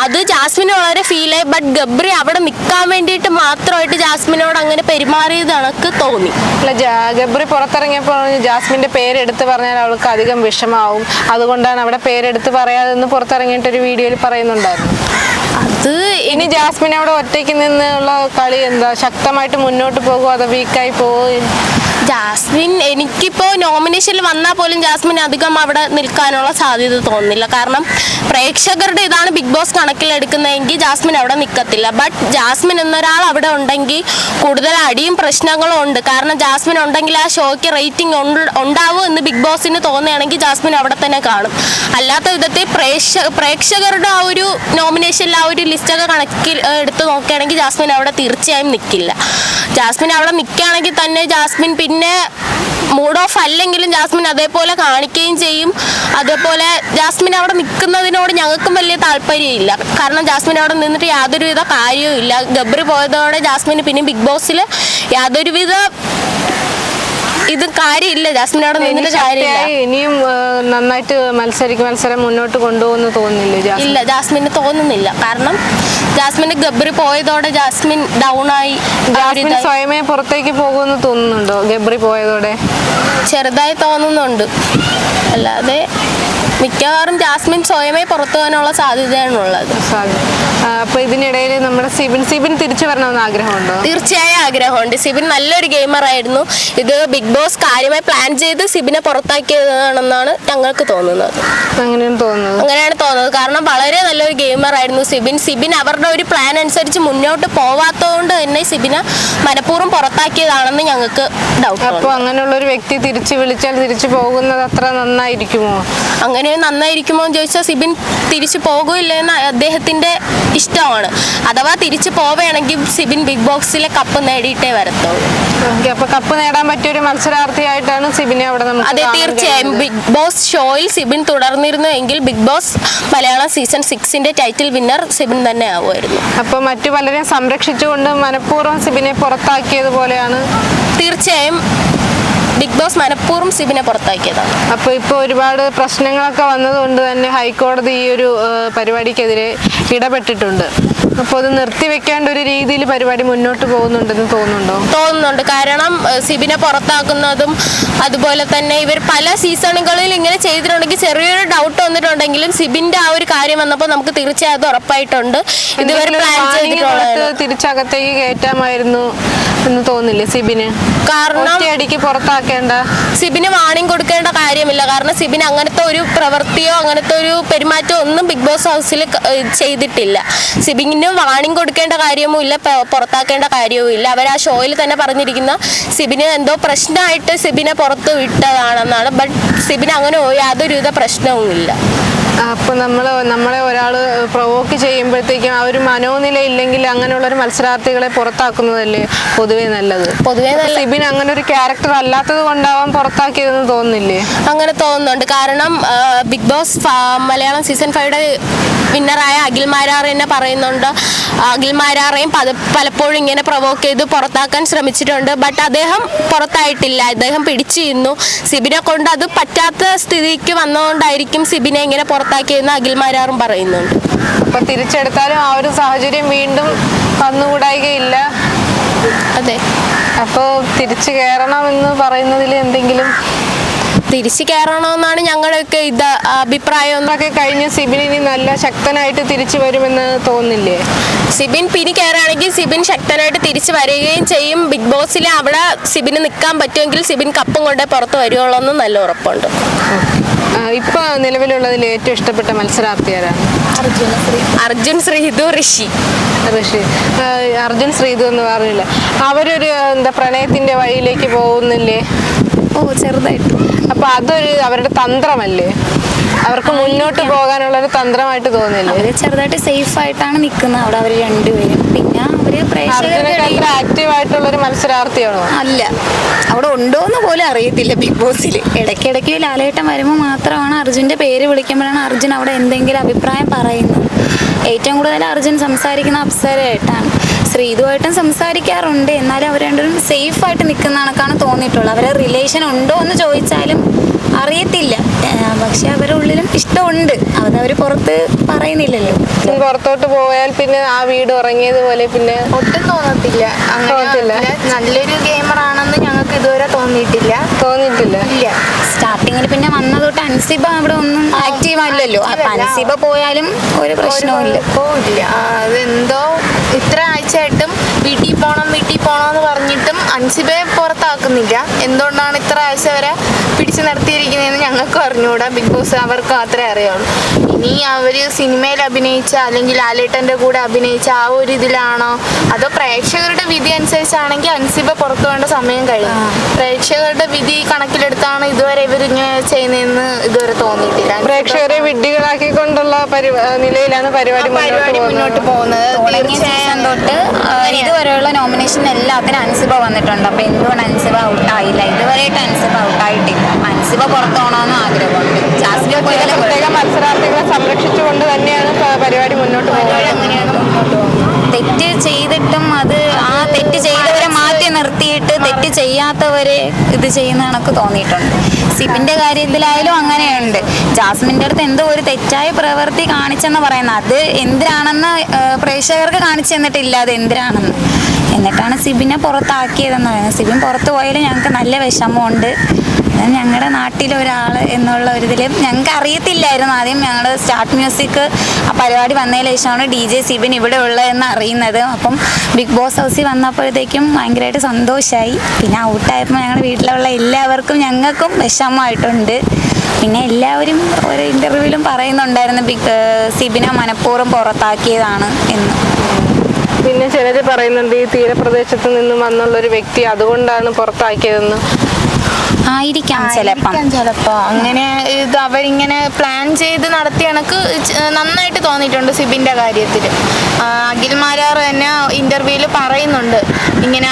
അത് ജാസ്മിന് വളരെ ഫീലായി. ബട്ട് ഗബ്രി അവിടെ നിൽക്കാൻ വേണ്ടിയിട്ട് മാത്രമായിട്ട് ജാസ്മിനോട് അങ്ങനെ പെരുമാറിയത് എനിക്ക് തോന്നി. അല്ല, ഗബ്രി പുറത്തിറങ്ങിയപ്പോൾ ജാസ്മിന്റെ പേരെടുത്ത് പറഞ്ഞാൽ അവൾക്ക് അധികം വിഷമാവും, അതുകൊണ്ടാണ് അവിടെ പേരെടുത്ത് പറയാതെന്ന് പുറത്തിറങ്ങിയിട്ടൊരു വീഡിയോയിൽ പറയുന്നുണ്ടായിരുന്നു. അത് ഇനി ജാസ്മിൻ അവിടെ ഒറ്റയ്ക്ക് നിന്നുള്ള കളി എന്താ, ശക്തമായിട്ട് മുന്നോട്ട് പോകുമോ അതോ വീക്കായി പോകും? ജാസ്മിൻ എനിക്കിപ്പോൾ നോമിനേഷനിൽ വന്നാൽ പോലും ജാസ്മിൻ അധികം അവിടെ നിൽക്കാനുള്ള സാധ്യത തോന്നുന്നില്ല. കാരണം പ്രേക്ഷകരുടെ ഇതാണ് ബിഗ് ബോസ് കണക്കിലെടുക്കുന്നതെങ്കിൽ ജാസ്മിൻ അവിടെ നിൽക്കത്തില്ല. ബട്ട് ജാസ്മിൻ എന്നൊരാൾ അവിടെ ഉണ്ടെങ്കിൽ കൂടുതൽ അടിയും പ്രശ്നങ്ങളും ഉണ്ട്. കാരണം ജാസ്മിൻ ഉണ്ടെങ്കിൽ ആ ഷോയ്ക്ക് റേറ്റിംഗ് ഉണ്ടാവും എന്ന് ബിഗ് ബോസിന് തോന്നുകയാണെങ്കിൽ ജാസ്മിൻ അവിടെ തന്നെ കാണും. അല്ലാത്ത വിധത്തിൽ പ്രേക്ഷകരുടെ ആ ഒരു നോമിനേഷനിൽ ആ ഒരു ലിസ്റ്റൊക്കെ കണക്കിൽ എടുത്ത് നോക്കുകയാണെങ്കിൽ ജാസ്മിൻ അവിടെ തീർച്ചയായും നിൽക്കില്ല. ജാസ്മിൻ അവിടെ നിൽക്കുകയാണെങ്കിൽ തന്നെ ജാസ്മിൻ പിന്നെ മൂഡ് ഓഫ് അല്ലെങ്കിലും ജാസ്മിൻ അതേപോലെ കാണിക്കുകയും ചെയ്യും. അതേപോലെ ജാസ്മിൻ അവിടെ നിൽക്കുന്നതിനോട് ഞങ്ങൾക്കും വലിയ താല്പര്യമില്ല. കാരണം ജാസ്മിൻ അവിടെ നിന്നിട്ട് യാതൊരുവിധ കാര്യവും ഇല്ല. ഗബ്രി പോയതോടെ ജാസ്മിന് പിന്നെ ബിഗ് ബോസിൽ യാതൊരുവിധ ഇത് കാര്യമില്ല. ജാസ്മിൻ അവിടെ നിന്നിട്ട് കാര്യമില്ല. ഇനിയും നന്നായിട്ട് മത്സരം മുന്നോട്ട് കൊണ്ടുപോകുന്നു തോന്നുന്നില്ലേ? ഇല്ല, ജാസ്മിന് തോന്നുന്നില്ല. കാരണം ജാസ്മിന് ഗബ്രി പോയതോടെ ജാസ്മിൻ ഡൗൺ ആയി. ജാസ്മിൻ സ്വയമേ പുറത്തേക്ക് പോകുമെന്ന് തോന്നുന്നുണ്ടോ ഗബ്രി പോയതോടെ? ചെറുതായി തോന്നുന്നുണ്ട്. അല്ലാതെ മിക്കവാറും ജാസ്മിൻ സ്വയമേ പുറത്തു പോകാനുള്ള സാധ്യതയാണുള്ളത്. അപ്പൊ ഇതിനിടയിൽ നമ്മുടെ സിബിൻ തിരിച്ചു വരണമെന്ന് ആഗ്രഹമുണ്ടോ? തീർച്ചയായും ആഗ്രഹമുണ്ട്. സിബിൻ നല്ലൊരു ഗെയിമർ ആയിരുന്നു. ഇത് ബിഗ് ബോസ് കാര്യമായി പ്ലാൻ ചെയ്ത് സിബിനെ പുറത്താക്കിയതാണെന്നാണ് ഞങ്ങൾക്ക് തോന്നുന്നത്. അങ്ങനെയാണ് തോന്നുന്നത്. കാരണം വളരെ നല്ലൊരു ഗെയിമർ ആയിരുന്നു സിബിൻ അവരുടെ ഒരു പ്ലാൻ അനുസരിച്ച് മുന്നോട്ട് പോവാത്തതുകൊണ്ട് തന്നെ സിബിനെ മനഃപൂർവ്വം പുറത്താക്കിയതാണെന്ന് ഞങ്ങൾക്ക് ഡൗട്ട്. അപ്പോൾ അങ്ങനെയുള്ള ഒരു വ്യക്തി തിരിച്ചു വിളിച്ചാൽ തിരിച്ചു പോകുന്നത് അത്ര നന്നായിരിക്കുമോ? അങ്ങനെ നന്നായിരിക്കുമോ എന്ന് ചോദിച്ചാൽ സിബിൻ തിരിച്ചു പോകുകയില്ലെന്ന് അദ്ദേഹത്തിന്റെ ഇഷ്ടമാണ്. അഥവാ തിരിച്ചു പോവുകയാണെങ്കിൽ സിബിൻ ബിഗ് ബോക്സിലെ കപ്പ് നേടിയിട്ടേ വരത്തുള്ളൂ. അപ്പൊ കപ്പ് നേടാൻ പറ്റിയ ഒരു മത്സരാർത്ഥിയായിട്ടാണ് സിബിനെ അവിടെ നമുക്ക്. അതെ, തീർച്ചയായും ബിഗ് ബോസ് ഷോയിൽ സിബിൻ തുടർന്നിരുന്നു എങ്കിൽ Bigg boss Malayalam season 6 title winner Sibin തന്നെ ആവുമായിരുന്നു. അപ്പൊ മറ്റു പലരെയും സംരക്ഷിച്ചുകൊണ്ട് മനഃപൂർവ്വം സിബിനെ പുറത്താക്കിയതുപോലെയാണ്. തീർച്ചയായും ബിഗ് ബോസ് മനഃപൂർവ്വം സിബിനെ പുറത്താക്കിയതാണ്. അപ്പോൾ ഇപ്പോൾ ഒരുപാട് പ്രശ്നങ്ങളൊക്കെ വന്നതുകൊണ്ട് തന്നെ ഹൈക്കോടതി ഈ ഒരു പരിപാടിക്കെതിരെ ഇടപെട്ടിട്ടുണ്ട്. അപ്പോൾ അത് നിർത്തിവെക്കേണ്ട ഒരു രീതിയിൽ പരിപാടി മുന്നോട്ട് പോകുന്നുണ്ടെന്ന് തോന്നുന്നുണ്ട്. കാരണം സിബിനെ പുറത്താക്കുന്നതും അതുപോലെ തന്നെ ഇവർ പല സീസണുകളിൽ ഇങ്ങനെ ചെയ്തിട്ടുണ്ടെങ്കിൽ ചെറിയൊരു ഡൗട്ട് വന്നിട്ടുണ്ടെങ്കിലും സിബിന്റെ ആ ഒരു കാര്യം വന്നപ്പോൾ നമുക്ക് തീർച്ചയായും അത് ഉറപ്പായിട്ടുണ്ട്. ഇതുവരെ പ്ലാൻ ചെയ്തിട്ടുള്ളത് തിരിച്ചകത്തേക്ക് കയറ്റാമായിരുന്നു എന്ന് തോന്നില്ലേ സിബിന്? കാരണം അടിക്ക് പുറത്താക്കേണ്ട സിബിന് വാണിംഗ് കൊടുക്കേണ്ട കാര്യമില്ല. കാരണം സിബിൻ അങ്ങനത്തെ ഒരു പ്രവൃത്തിയോ അങ്ങനത്തെ ഒരു പെരുമാറ്റമോ ഒന്നും ബിഗ് ബോസ് ഹൗസിൽ ചെയ്തിട്ടില്ല. സിബിന് വാണിംഗ് കൊടുക്കേണ്ട കാര്യവും ഇല്ല, പുറത്താക്കേണ്ട കാര്യവും ഇല്ല. അവർ ആ ഷോയിൽ തന്നെ പറഞ്ഞിരിക്കുന്ന സിബിന് എന്തോ പ്രശ്നമായിട്ട് സിബിനെ പുറത്ത് വിട്ടതാണെന്നാണ്. ബട്ട് സിബിന് അങ്ങനെ യാതൊരുവിധ പ്രശ്നവും ഇല്ല. അപ്പോൾ നമ്മളെ ഒരാൾ പ്രൊവോക്ക് ചെയ്യുമ്പോഴത്തേക്കും ആ ഒരു മനോനില ഇല്ലെങ്കിൽ അങ്ങനെയുള്ളൊരു മത്സരാർത്ഥികളെ പുറത്താക്കുന്നതല്ലേ പൊതുവേ നല്ലത്. സിബിൻ അങ്ങനെ ഒരു ക്യാരക്ടർ അല്ലാത്തത് കൊണ്ടാവാൻ പുറത്താക്കിയതെന്ന് തോന്നുന്നില്ലേ? അങ്ങനെ തോന്നുന്നുണ്ട്. കാരണം ബിഗ് ബോസ് മലയാളം സീസൺ 5 വിന്നറായ അഖിൽ മാരാർ തന്നെ പറയുന്നുണ്ട്. അഖിൽ മാരാറേയും പലപ്പോഴും ഇങ്ങനെ പ്രൊവോക്ക് ചെയ്ത് പുറത്താക്കാൻ ശ്രമിച്ചിട്ടുണ്ട്. ബട്ട് അദ്ദേഹം പുറത്തായിട്ടില്ല. അദ്ദേഹം പിടിച്ചു നിന്നു. സിബിനെ കൊണ്ട് അത് പറ്റാത്ത സ്ഥിതിക്ക് വന്നതുകൊണ്ടായിരിക്കും സിബിനെ ഇങ്ങനെ പുറത്താക്കിയെന്ന് അഖിൽ മാരാറും പറയുന്നുണ്ട്. അപ്പൊ തിരിച്ചെടുത്താലും ആ ഒരു സാഹചര്യം വീണ്ടും വന്നുകൂടായികയില്ല. അതെ. അപ്പോൾ തിരിച്ചു കയറണമെന്ന് പറയുന്നതിൽ എന്തെങ്കിലും തിരിച്ചു കയറണമെന്നാണ് ഞങ്ങളുടെയൊക്കെ അഭിപ്രായം. എന്നൊക്കെ കഴിഞ്ഞ് സിബിൻ ഇനി നല്ല ശക്തനായിട്ട് തിരിച്ചു വരുമെന്ന് തോന്നില്ലേ? സിബിൻ പിന്നെ കയറുകയാണെങ്കിൽ സിബിൻ ശക്തനായിട്ട് തിരിച്ചു വരികയും ചെയ്യും. ബിഗ് ബോസിൽ അവിടെ സിബിന് നിൽക്കാൻ പറ്റുമെങ്കിൽ സിബിൻ കപ്പും കൊണ്ടേ പുറത്ത് വരുവുള്ളൂ എന്ന് നല്ല ഉറപ്പുണ്ട്. ഇപ്പൊ നിലവിലുള്ളതിൽ ഏറ്റവും ഇഷ്ടപ്പെട്ട മത്സരാർത്ഥി ആരാണ്? അർജുൻ, ശ്രീതു, ഋഷി. അർജുൻ ശ്രീതു എന്ന് പറഞ്ഞില്ല, അവരൊരു പ്രണയത്തിന്റെ വഴിയിലേക്ക് പോകുന്നില്ലേ? ചെറുതായിട്ട്. അപ്പൊ അതൊരു അവരുടെ തന്ത്രമല്ലേ? അവർക്ക് മുന്നോട്ട് പോകാനുള്ളൊരു തന്ത്രമായിട്ട് തോന്നില്ലേ? അവര് ചെറുതായിട്ട് സേഫ് ആയിട്ടാണ് നിൽക്കുന്നത് അവിടെ അവർ രണ്ടുപേരും. പിന്നെ അവര് ആക്റ്റീവ് ആയിട്ടുള്ളൊരു മത്സരാർത്ഥിയാണോ? അല്ല, അവിടെ ഉണ്ടോന്ന് പോലും അറിയത്തില്ല ബിഗ് ബോസിൽ. ഇടയ്ക്കിടയ്ക്ക് ലാലേട്ടൻ വരുമ്പോൾ മാത്രമാണ് അർജുൻ്റെ പേര് വിളിക്കുമ്പോഴാണ് അർജുൻ അവിടെ എന്തെങ്കിലും അഭിപ്രായം പറയുന്നത്. ഏറ്റവും കൂടുതൽ അർജുൻ സംസാരിക്കുന്ന അപ്സരയായിട്ടാണ്. ശ്രീതുമായിട്ടും സംസാരിക്കാറുണ്ട്. എന്നാലും അവർ രണ്ടും സേഫായിട്ട് നിൽക്കുന്ന കണക്കാണ് തോന്നിയിട്ടുള്ളത്. അവരെ റിലേഷൻ ഉണ്ടോ എന്ന് ചോദിച്ചാലും അറിയത്തില്ല. പക്ഷെ അവരുടെ ഉള്ളിലും ഇഷ്ടമുണ്ട്, അതവർ പുറത്ത് പറയുന്നില്ലല്ലോ. പുറത്തോട്ട് പോയാൽ പിന്നെ ആ വീട് ഉറങ്ങിയതുപോലെ പിന്നെ ഒട്ടും തോന്നത്തില്ല. അങ്ങനെ നല്ലൊരു ഗെയിമർ ആണെന്ന് ഞങ്ങൾക്ക് ഇതുവരെ തോന്നിയിട്ടില്ല. ഇല്ല. സ്റ്റാർട്ടിങ്ങിൽ പിന്നെ വന്ന തൊട്ട് അൻസിബ അവിടെ ഒന്നും ആക്റ്റീവ് അല്ലല്ലോ. അപ്പൊ അൻസിബ പോയാലും ഒരു പ്രശ്നവും ഇല്ല. അതെന്തോ ഇത്ര ആഴ്ചയായിട്ടും വീട്ടിൽ പോണമെന്ന് പറഞ്ഞിട്ടും അൻസിബയെ പുറത്താക്കുന്നില്ല. എന്തുകൊണ്ടാണ് ഇത്ര ആഴ്ച വരെ പിടിച്ചു നിർത്തിയിരിക്കുന്നതെന്ന് ഞങ്ങൾക്ക് അറിഞ്ഞുകൂടാ. ബിഗ് ബോസ് അവർക്ക് മാത്രമേ അറിയുള്ളൂ. ഇനി അവർ സിനിമയിൽ അഭിനയിച്ച അല്ലെങ്കിൽ ലാലേട്ടൻ്റെ കൂടെ അഭിനയിച്ച ആ ഒരു ഇതിലാണോ, അതോ പ്രേക്ഷകരുടെ വിധി അനുസരിച്ചാണെങ്കിൽ അൻസിബ പുറത്തു വേണ്ട സമയം കഴിയും. പ്രേക്ഷകരുടെ വിധി കണക്കിലെടുത്താണ് ഇതുവരെ ഇവരിങ്ങനെ ചെയ്യുന്നതെന്ന് ഇതുവരെ തോന്നിയിട്ടില്ല. പ്രേക്ഷകരെ വിഡ്ഢികളാക്കിക്കൊണ്ടുള്ള നിലയിലാണ് പരിപാടി മുന്നോട്ട് പോകുന്നത്. സീസൺ തൊട്ട് ഇതുവരെയുള്ള നോമിനേഷൻ എല്ലാത്തിനും അൻസിബ വന്നിട്ടുണ്ട്. അപ്പൊ എന്തുകൊണ്ട് അൻസിബ ഔട്ടായില്ല? ഇതുവരെയായിട്ട് അൻസിബ ഔട്ടായിട്ടില്ല. അൻസിബ പുറത്തു പോകണമെന്ന് ആഗ്രഹമുണ്ട്. ജാസ്മിനെ പ്രത്യേക മത്സരാർത്ഥികളെ സംരക്ഷിച്ചുകൊണ്ട് തന്നെയാണ് പരിപാടി മുന്നോട്ട് പോകുന്നത്. തെറ്റ് ചെയ്തിട്ടും അത് ആ തെറ്റ് ചെയ്തവരെ മാറ്റി നിർത്തിയിട്ട് തെറ്റ് ചെയ്യാത്തവരെ ഇത് ചെയ്യുന്ന കണക്ക് തോന്നിയിട്ടുണ്ട്. സിബിന്റെ കാര്യത്തിലായാലും അങ്ങനെയുണ്ട്. ജാസ്മിൻ്റെ അടുത്ത് എന്തോ ഒരു തെറ്റായ പ്രവൃത്തി കാണിച്ചെന്ന് പറയുന്നത്, അത് എന്തിനാണെന്ന് പ്രേക്ഷകർക്ക് കാണിച്ചു തന്നിട്ടില്ല അത് എന്തിനാണെന്ന്. എന്നിട്ടാണ് സിബിനെ പുറത്താക്കിയതെന്ന് പറയുന്നത്. സിബിൻ പുറത്തു പോയാലും ഞങ്ങൾക്ക് നല്ല വിഷമമുണ്ട്. ഞങ്ങളുടെ നാട്ടിലൊരാൾ എന്നുള്ള ഒരു ഇതിൽ ഞങ്ങൾക്ക് അറിയത്തില്ലായിരുന്നു. ആദ്യം ഞങ്ങൾ സ്റ്റാർട്ട് മ്യൂസിക് ആ പരിപാടി വന്നതിന് ശേഷമാണ് DJ സിബിൻ ഇവിടെ ഉള്ളതെന്ന് അറിയുന്നത്. അപ്പം ബിഗ് ബോസ് ഹൗസിൽ വന്നപ്പോഴത്തേക്കും ഭയങ്കരമായിട്ട് സന്തോഷമായി. പിന്നെ ഔട്ടായപ്പോൾ ഞങ്ങളുടെ വീട്ടിലുള്ള എല്ലാവർക്കും ഞങ്ങൾക്കും വിഷമമായിട്ടുണ്ട്. പിന്നെ എല്ലാവരും ഓരോ ഇൻ്റർവ്യൂവിലും പറയുന്നുണ്ടായിരുന്നു സിബിനെ മനഃപൂർവ്വം പുറത്താക്കിയതാണ് എന്ന്. പിന്നെ ചിലർ പറയുന്നുണ്ട് ഈ തീരപ്രദേശത്ത് നിന്നും വന്നുള്ളൊരു വ്യക്തി അതുകൊണ്ടാണ് പുറത്താക്കിയതെന്ന്. ആയിരിക്കാം ചിലപ്പോ. അങ്ങനെ ഇത് അവരിങ്ങനെ പ്ലാൻ ചെയ്ത് നടത്തിയ കണക്ക് നന്നായിട്ട് തോന്നിയിട്ടുണ്ട് സിബിന്റെ കാര്യത്തിൽ. അഖിൽമാരാർ തന്നെ ഇന്റർവ്യൂവിൽ പറയുന്നുണ്ട്, ഇങ്ങനെ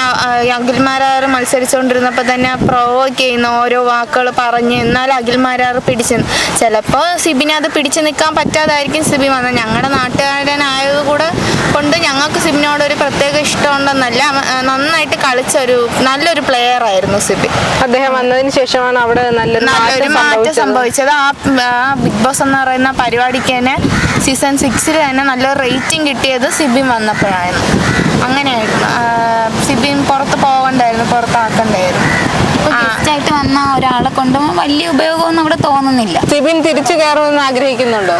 അഖിൽമാരാർ മത്സരിച്ചുകൊണ്ടിരുന്നപ്പോൾ തന്നെ പ്രൊവോക്ക് ചെയ്യുന്ന ഓരോ വാക്കുകൾ പറഞ്ഞ് എന്നാൽ അഖിൽമാരാർ പിടിച്ച്. ചിലപ്പോൾ സിബിനെ അത് പിടിച്ചു നിൽക്കാൻ പറ്റാതായിരിക്കും സിബി വന്നത്. ഞങ്ങളുടെ നാട്ടുകാരനായത് കൂടെ കൊണ്ട് ഞങ്ങൾക്ക് സിബിനോട് ഒരു പ്രത്യേക ഇഷ്ടമുണ്ടെന്നല്ല, നന്നായിട്ട് കളിച്ചൊരു നല്ലൊരു പ്ലെയർ ആയിരുന്നു സിബി. അദ്ദേഹം വന്നതിന് ശേഷമാണ് അവിടെ നല്ലൊരു മാറ്റം സംഭവിച്ചത്. ആ ബിഗ് ബോസ് എന്ന് പറയുന്ന പരിപാടിക്ക് തന്നെ സീസൺ 6 തന്നെ നല്ലൊരു റേറ്റിംഗ് കിട്ടിയത് സിബിൻ വന്നപ്പോഴായിരുന്നു. അങ്ങനെയായിരുന്നു. സിബിൻ പുറത്ത് പോകണ്ടായിരുന്നു, പുറത്താക്കണ്ടായിരുന്നു. ഗസ്റ്റായിട്ട് വന്ന ഒരാളെ കൊണ്ടും വലിയ ഉപയോഗമൊന്നും അവിടെ തോന്നുന്നില്ല. സിബിൻ തിരിച്ചു കയറുമെന്ന് ആഗ്രഹിക്കുന്നുണ്ടോ?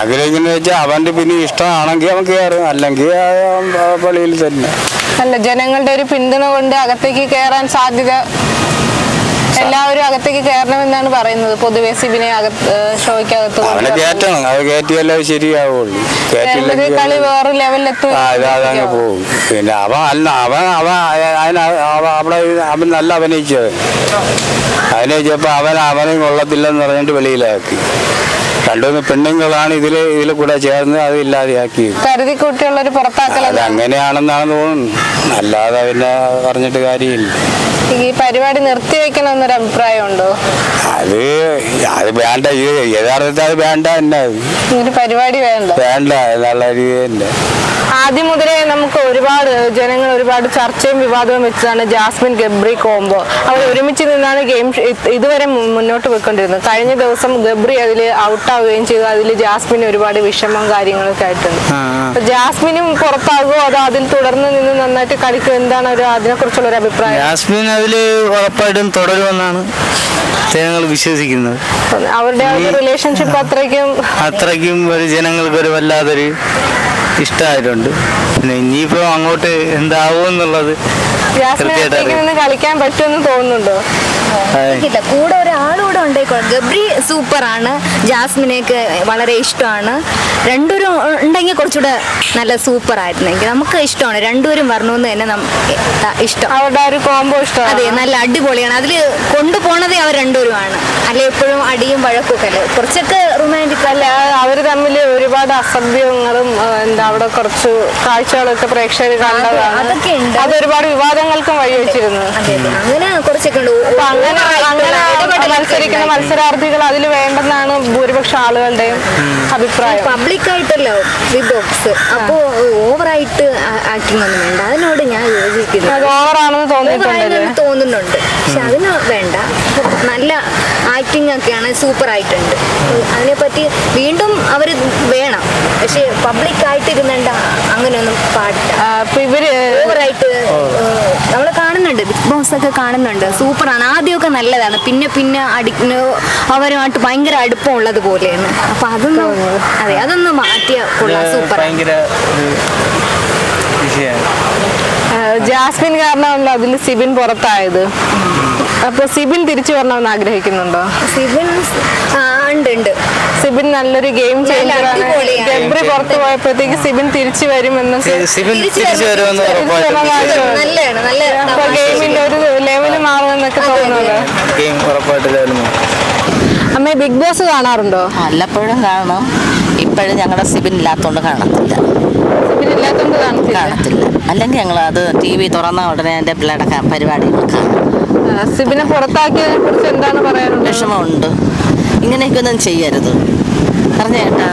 ആഗ്രഹിക്കുന്ന വെച്ചാൽ അവന്റെ പിന്നെ ഇഷ്ടമാണെങ്കിൽ അവൻ കയറും, അല്ലെങ്കിൽ പള്ളിയിൽ തന്നെ. അല്ല, ജനങ്ങളുടെ ഒരു പിന്തുണ കൊണ്ട് അകത്തേക്ക് കയറാൻ സാധ്യത, എല്ലാവരും അകത്തേക്ക് കയറണമെന്നാണ് പറയുന്നത് പൊതുവെ. സിബിനെ ഷോയ്ക്കകത്ത് അവനെ കയറ്റണം, അത് കയറ്റിയല്ലേ ശരിയാവുള്ളൂ. കളി വേറെ ലെവലിലെത്തും, അതങ്ങ് പോകും. പിന്നെ അവൻ നല്ല അഭിനയിച്ചത്. അഭിനയിച്ചപ്പോ അവനും കൊള്ളത്തില്ലെന്ന് പറഞ്ഞിട്ട് വെളിയിലാക്കി. രണ്ടുമൂന്ന് പെണ്ണുങ്ങളാണ് ഇതിൽ കൂടെ ചേർന്ന് അത് ഇല്ലാതെയാക്കി. കരുതിക്കൂട്ടിയുള്ളൊരു പുറത്താക്കൽ അത് അങ്ങനെയാണെന്നാണ് തോന്നുന്നു. അല്ലാതെ പിന്നെ പറഞ്ഞിട്ട് കാര്യമില്ല. ഈ പരിപാടി നിർത്തിവെക്കണമെന്നൊരു അഭിപ്രായം ഉണ്ടോ? അത് വേണ്ട, യഥാർത്ഥത്തിൽ അത് വേണ്ട തന്നെ. ഒരു പരിപാടി വേണ്ട എന്നുള്ള രീതി തന്നെ. ആദ്യം മുതലേ നമുക്ക് ജനങ്ങൾ ഒരുപാട് ചർച്ചയും വിവാദവും വെച്ചതാണ് ജാസ്മിൻ ഗബ്രി കോംബോ. അവർ ഒരുമിച്ച് നിന്നാണ് ഗെയിം ഇതുവരെ മുന്നോട്ട് പോയിക്കൊണ്ടിരുന്നത്. കഴിഞ്ഞ ദിവസം ഗബ്രി അതിൽ ഔട്ടാവുകയും ചെയ്തു. അതിൽ ജാസ്മിന് ഒരുപാട് വിഷമം കാര്യങ്ങളൊക്കെ ആയിട്ടുണ്ട്. ജാസ്മിനും പുറത്താകുമോ അതോ അതിൽ തുടർന്ന് നിന്ന് നന്നായിട്ട് കളിക്കും? എന്താണ് അതിനെ കുറിച്ചുള്ള ഒരു അഭിപ്രായം? ജാസ്മിൻ അതിൽ ഉറപ്പായിട്ടും തുടരുമെന്നാണ് ജനങ്ങൾ വിശ്വസിക്കുന്നത്. അവരുടെ റിലേഷൻഷിപ്പ് അത്രയ്ക്കും ഒരു ജനങ്ങൾക്ക് ഒരു വല്ലാതൊരു ഇഷ്ടമായിട്ടുണ്ട്. പിന്നെ ഇനിയിപ്പോ അങ്ങോട്ട് എന്താവും എന്നുള്ളത് കളിക്കാൻ പറ്റുമെന്ന് തോന്നുന്നുണ്ടോ? കൂടെ ഒരാളൂടെ ഉണ്ടേക്കോളും. ഗബ്രി സൂപ്പറാണ്, ജാസ്മിനെയൊക്കെ വളരെ ഇഷ്ടമാണ്. രണ്ടുപേരും ഉണ്ടെങ്കിൽ കുറച്ചുകൂടെ നല്ല സൂപ്പർ ആയിരുന്നെങ്കിൽ നമുക്ക് ഇഷ്ടമാണ്. രണ്ടുപേരും വരണമെന്ന് തന്നെ ഇഷ്ടം. അവരുടെ ഒരു കോംബോ ഇഷ്ടം. അതെ, നല്ല അടിപൊളിയാണ്. അതിൽ കൊണ്ടുപോണതേ അവർ രണ്ടുപേരുമാണ്. അല്ലെ എപ്പോഴും അടിയും വഴക്കൊക്കെ അല്ലേ, കുറച്ചൊക്കെ റൊമാൻറ്റിക് അല്ല. അവർ തമ്മിൽ ഒരുപാട് അസഭ്യങ്ങളും അവിടെ കുറച്ച് കാഴ്ചകളൊക്കെ പ്രേക്ഷകർ കണ്ടതാണ്. അതൊക്കെ ഉണ്ട്. അത് ഒരുപാട് വിവാദങ്ങൾക്കും വഴിവെച്ചിരുന്നു. അങ്ങനെ കുറച്ചൊക്കെ ഉണ്ട്. അങ്ങനെ മത്സരിക്കുന്ന മത്സരാർത്ഥികൾ അതിൽ വേണ്ടെന്നാണ് ഭൂരിപക്ഷം ആളുകളുടെയും അഭിപ്രായം. പബ്ലിക് ആയിട്ടല്ലോ ബിഗ് ബോസ്, അപ്പോ ഓവറായിട്ട് ആക്ടിങ് ഒന്നും വേണ്ട. കാണിക്കുന്നത്. ഓവറാണെന്ന് തോന്നിയിട്ടുണ്ടല്ലേ? തോന്നുന്നുണ്ട്, പക്ഷെ അതിന് വേണ്ട. നല്ല ആക്ടിങ് ഒക്കെയാണ്, സൂപ്പർ ആയിട്ടുണ്ട്. അതിനെപ്പറ്റി വീണ്ടും അവർ വേണം, പക്ഷെ പബ്ലിക്കായിട്ട് ഇരുന്നണ്ട അങ്ങനെയൊന്നും പാടില്ല. ഓവറായിട്ട് നമ്മൾ കാണുന്നുണ്ട്, ബിഗ് ബോസ് ഒക്കെ കാണുന്നുണ്ട്, സൂപ്പറാണ്. ആദ്യമൊക്കെ നല്ലതാണ്, പിന്നെ പിന്നെ അവരുമായിട്ട് ഭയങ്കര അടുപ്പമുള്ളത് പോലെയാണ്. അപ്പൊ അതൊന്നും അതൊന്ന് മാറ്റിയ കൊള്ളാം, സൂപ്പർ. ജാസ്മിൻ കാരണമല്ല അതിൽ സിബിൻ പുറത്തായത്. അപ്പൊ സിബിൻ തിരിച്ചു വരണമെന്ന് ആഗ്രഹിക്കുന്നുണ്ടോ? സിബിൻ ഉണ്ട്. സിബിൻ നല്ലൊരു ഗെയിം ചേഞ്ചറാണ്. ഗബ്രി പുറത്തു പോയപ്പോഴത്തേക്ക് സിബിൻ തിരിച്ചു വരുമെന്ന്, അപ്പൊ ഗെയിമിന്റെ ഒരു ലെവല് മാറുമെന്നൊക്കെ തോന്നുന്നുണ്ട്. അമ്മ ബിഗ് ബോസ് കാണാറുണ്ടോ? വല്ലപ്പോഴും കാണും. ഇപ്പോഴും ഞങ്ങളുടെ സിബിൻ ഇല്ലാത്തതുകൊണ്ട് കാണത്തില്ല. സിബിൻ ഇല്ലാത്തതുകൊണ്ട് കാണത്തില്ല. അല്ലെങ്കിൽ ഞങ്ങൾ അത് TV തുറന്ന ഉടനെ എൻ്റെ പിള്ളേരുടെ പരിപാടികൾ കാണും. സിബിനെ പുറത്താക്കിയതിനെ കുറിച്ച് എന്താണ് പറയാനുള്ളത്? വിഷമമുണ്ട്. ഇങ്ങനെയൊക്കെ ഒന്നും ചെയ്യരുത്, പറഞ്ഞേട്ടാ.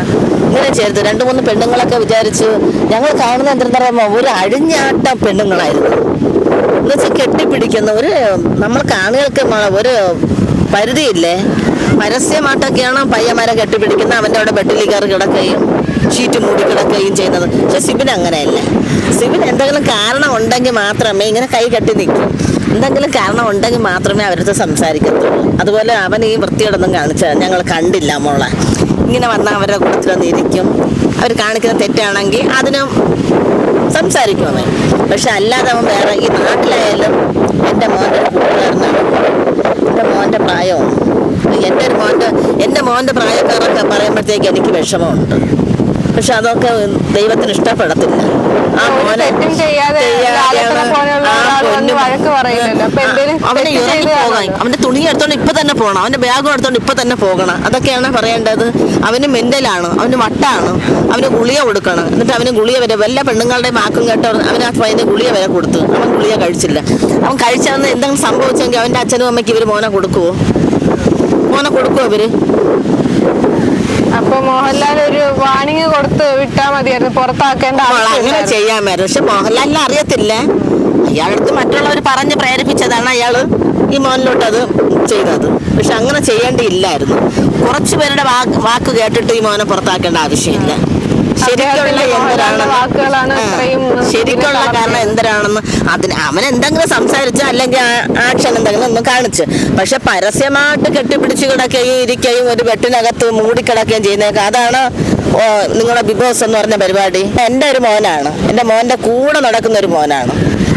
ഇങ്ങനെ ചെയ്യരുത്. 2-3 പെണ്ണുങ്ങളൊക്കെ വിചാരിച്ച് ഞങ്ങൾ കാണുന്ന എന്തെന്ന് പറയുമ്പോൾ ഒരു അഴിഞ്ഞാട്ടം പെണ്ണുങ്ങളായിരുന്നു. എന്നുവെച്ചാൽ കെട്ടിപ്പിടിക്കുന്ന ഒരു നമ്മൾ കാണികൾക്ക് ഒരു പരിധിയില്ലേ. പരസ്യമായിട്ടൊക്കെയാണ് പയ്യന്മാരെ കെട്ടിപ്പിടിക്കുന്ന, അവൻ്റെ അവിടെ ബെഡിൽ കയറി കിടക്കുകയും ഷീറ്റ് മൂടി കിടക്കുകയും ചെയ്യുന്നത്. പക്ഷെ സിബിൻ അങ്ങനെയല്ല. സിബിൻ എന്തെങ്കിലും കാരണം ഉണ്ടെങ്കിൽ മാത്രമേ ഇങ്ങനെ കൈ കെട്ടി നിൽക്കൂ. എന്തെങ്കിലും കാരണം ഉണ്ടെങ്കിൽ മാത്രമേ അവരടുത്ത് സംസാരിക്കത്തുള്ളൂ. അതുപോലെ അവൻ ഈ വൃത്തിയോടൊന്നും കാണിച്ചാൽ ഞങ്ങൾ കണ്ടില്ല മോളെ. ഇങ്ങനെ വന്നാൽ അവരുടെ കൂട്ടത്തിലൊന്ന് ഇരിക്കും. അവർ കാണിക്കുന്ന തെറ്റാണെങ്കിൽ അതിനും സംസാരിക്കുമെന്ന്. പക്ഷെ അല്ലാതെ അവൻ വേറെ ഈ നാട്ടിലായാലും എൻ്റെ മോൻ്റെ കൂട്ടുകാരനാണ്. എൻ്റെ മോൻ്റെ പ്രായമാണ്. എൻ്റെ മോൻ്റെ പ്രായക്കാരൊക്കെ പറയുമ്പോഴത്തേക്ക് എനിക്ക് വിഷമമുണ്ട്. പക്ഷെ അതൊക്കെ ദൈവത്തിന് ഇഷ്ടപ്പെടത്തില്ല. ആ മോനെ അവന്റെ തുണി എടുത്തോണ്ട് ഇപ്പൊ തന്നെ പോകണം, അവന്റെ ബാഗും എടുത്തോണ്ട് ഇപ്പൊ തന്നെ പോകണം. അതൊക്കെയാണ് പറയേണ്ടത്. അവന് മെന്റലാണ്, അവന് വട്ടാണ്, അവന് ഗുളിക കൊടുക്കണം. എന്നിട്ട് അവന് ഗുളിക വരെ വല്ല പെണ്ണുങ്ങളുടെ വാക്കും കേട്ടോ അവന് അതിന് ഗുളിക വരെ കൊടുത്തു. അവൻ ഗുളിക കഴിച്ചില്ല. അവൻ കഴിച്ചാന്ന് എന്തെങ്കിലും സംഭവിച്ചെങ്കിൽ അവന്റെ അച്ഛനും അമ്മയ്ക്ക് ഇവര് മോനെ കൊടുക്കുവോ ഇവര്? അപ്പൊ മോഹൻലാൽ ഒരു വാണിംഗ് കൊടുത്ത് വിട്ടാ മതിയായിരുന്നു, പുറത്താക്കേണ്ട അങ്ങനെ ചെയ്യാമായിരുന്നു. പക്ഷെ മോഹൻലാലിനെ അറിയത്തില്ല. അയാളടുത്ത് മറ്റുള്ളവർ പറഞ്ഞ് പ്രേരിപ്പിച്ചതാണ് അയാള് ഈ മോനിലോട്ട് അത് ചെയ്തത്. പക്ഷെ അങ്ങനെ ചെയ്യേണ്ടിയില്ലായിരുന്നു. കുറച്ചു പേരുടെ വാക്ക് കേട്ടിട്ട് ഈ മോനെ പുറത്താക്കേണ്ട ആവശ്യമില്ല. ശരിക്കുള്ള കാരണം എന്തരാണെന്ന് അവൻ എന്തെങ്കിലും സംസാരിച്ച അല്ലെങ്കിൽ ആക്ഷൻ എന്തെങ്കിലും ഒന്ന് കാണിച്ച്. പക്ഷെ പരസ്യമായിട്ട് കെട്ടിപ്പിടിച്ച് കിടക്കുകയും ഇരിക്കുകയും ഒരു വെട്ടിനകത്ത് മൂടിക്കിടക്കുകയും ചെയ്യുന്നതൊക്കെ അതാണ് നിങ്ങളുടെ ബിഗ് ബോസ് എന്ന് പറഞ്ഞ പരിപാടി. എൻ്റെ ഒരു മോനാണ്, എൻ്റെ മോൻ്റെ കൂടെ നടക്കുന്ന ഒരു മോനാണ്.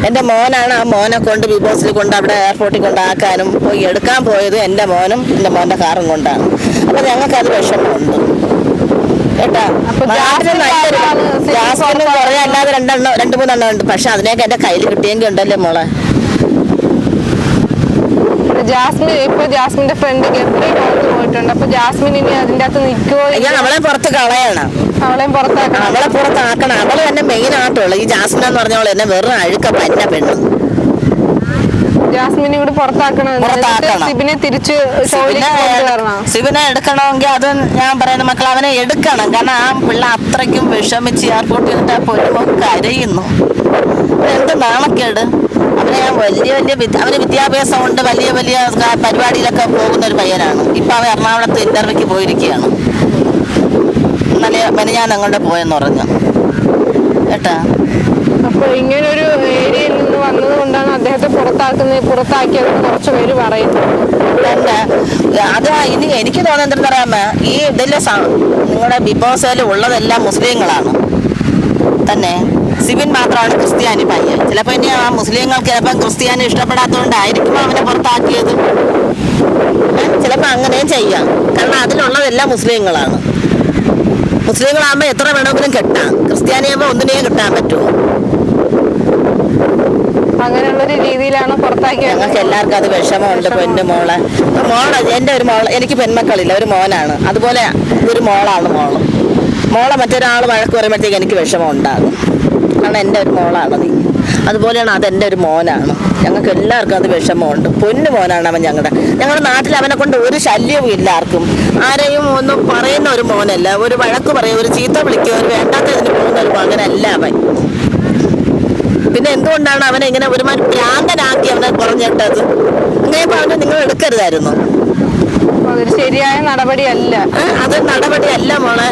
എൻ്റെ മോനാണ്. ആ മോനെ കൊണ്ട് ബിഗ് ബോസിൽ കൊണ്ട് അവിടെ എയർപോർട്ടിൽ കൊണ്ടാക്കാനും പോയി എടുക്കാൻ പോയത് എൻ്റെ മോനും എൻ്റെ മോൻ്റെ കാറും കൊണ്ടാണ്. അപ്പം ഞങ്ങൾക്കത് വിഷമമുണ്ട് കേട്ടാ. ജാസ്മിനും കുറെ അല്ലാതെ 2-3 ഉണ്ട്. പക്ഷെ അതിനൊക്കെ എന്റെ കയ്യിൽ കിട്ടിയെങ്കിൽ ഉണ്ടല്ലേ മോളെ. ജാസ്മിന്റെ ഫ്രണ്ട് ഗബ്രി പുറത്ത് പോയിട്ടുണ്ട്. അപ്പൊ ജാസ്മിൻ ഇനി അതിന്റെ അകത്ത് നിൽക്കുവോ? അവളെ പുറത്ത് കളയണം, അവളെ പുറത്താക്കണം. അവള് തന്നെ മെയിൻ ആയിട്ടുള്ളു. ഈ ജാസ്മിൻ എന്ന് പറഞ്ഞവള് എന്നെ വെറും അഴുക്ക പന്ന പെണ്ണ്. ജാസ്മിനെ കൂടി പുറത്താക്കണം. സിബിനെ തിരിച്ച് സിബിനെ എടുക്കണമെങ്കിൽ അത് ഞാൻ പറയുന്ന മക്കൾ അവനെ എടുക്കണം. കാരണം ആ പിള്ള അത്രയ്ക്കും വിഷമിച്ച് എയർപോർട്ടിൽ നിന്നിട്ട് പൊരുമോ കരയുന്നു. എന്ത് നാണക്കേട്. അവന് അവന് വിദ്യാഭ്യാസം കൊണ്ട് വലിയ പരിപാടിയിലൊക്കെ പോകുന്ന ഒരു പയ്യനാണ്. ഇപ്പൊ അവൻ എറണാകുളത്ത് ഇന്റർവ്യൂക്ക് പോയിരിക്കുകയാണ്. ഇന്നലെ ഞാൻ അങ്ങോട്ട് പോയെന്ന് പറഞ്ഞു കേട്ടാ. അപ്പൊ ഇങ്ങനൊരു ഏരിയയിൽ നിന്ന് വന്നത് കൊണ്ടാണ് അദ്ദേഹത്തെ പുറത്താക്കിയത് കുറച്ച് പേര് പറയുന്നു. അത് ഇനി എനിക്ക് തോന്നുന്നത് എന്താ പറയാമ, ഈ ഇതിലെ നിങ്ങളുടെ ബിഗ് ബോസിൽ ഉള്ളതെല്ലാം മുസ്ലിങ്ങളാണ് തന്നെ. സിബിൻ മാത്രമാണ് ക്രിസ്ത്യാനി പയ്യൻ. ചിലപ്പോൾ ഇനി ആ മുസ്ലിങ്ങൾക്ക് ചിലപ്പോൾ ക്രിസ്ത്യാനി ഇഷ്ടപ്പെടാത്തതുകൊണ്ടായിരിക്കും അവനെ പുറത്താക്കിയത്. ചിലപ്പോൾ അങ്ങനെയും ചെയ്യാം. കാരണം അതിലുള്ളതെല്ലാം മുസ്ലിങ്ങളാണ്. മുസ്ലിങ്ങളാകുമ്പോൾ എത്ര വേണമെങ്കിലും കെട്ടാം. ക്രിസ്ത്യാനിയാകുമ്പോൾ ഒന്നിനെയും കിട്ടാൻ പറ്റുമോ? അങ്ങനെയുള്ളൊരു രീതിയിലാണ് പുറത്താക്കിയത്. ഞങ്ങൾക്ക് എല്ലാവർക്കും അത് വിഷമമുണ്ട്. പൊന്നു മോളെ എൻ്റെ ഒരു മോള്, എനിക്ക് പെൺമക്കളില്ല, ഒരു മോനാണ്. അതുപോലെ ഒരു മോളാണ് മോളെ മറ്റൊരാൾ വഴക്ക് പറയുമ്പോഴത്തേക്ക് എനിക്ക് വിഷമം ഉണ്ടാകും. കാരണം എൻ്റെ ഒരു മോളാണ് നീ. അതുപോലെയാണ് അതെൻ്റെ ഒരു മോനാണ്. ഞങ്ങൾക്ക് എല്ലാവർക്കും അത് വിഷമമുണ്ട്. പൊന്നു മോനാണ് അവൻ. ഞങ്ങളുടെ നാട്ടിൽ അവനെ കൊണ്ട് ഒരു ശല്യവും ഇല്ല ആർക്കും. ആരെയും ഒന്നും പറയുന്ന ഒരു മോനല്ല. ഒരു വഴക്ക് പറയുക, ഒരു ചീത്ത വിളിക്കുക, ഒരു വേണ്ടാത്തതിന് പോകുന്ന ഒരു മകനല്ല അവൻ. പിന്നെ എന്തുകൊണ്ട് എന്തുകൊണ്ടാണ് അവനെ ഇങ്ങനെ ഒരുമാതിരി ഭ്രാന്തനാക്കി അവനെ കുറഞ്ഞിട്ടത്? അങ്ങനെ പറഞ്ഞ് നിങ്ങൾ എടുക്കരുതായിരുന്നു. അതൊരു ശരിയായ നടപടിയല്ല. അത് നടപടിയല്ല മോളെ.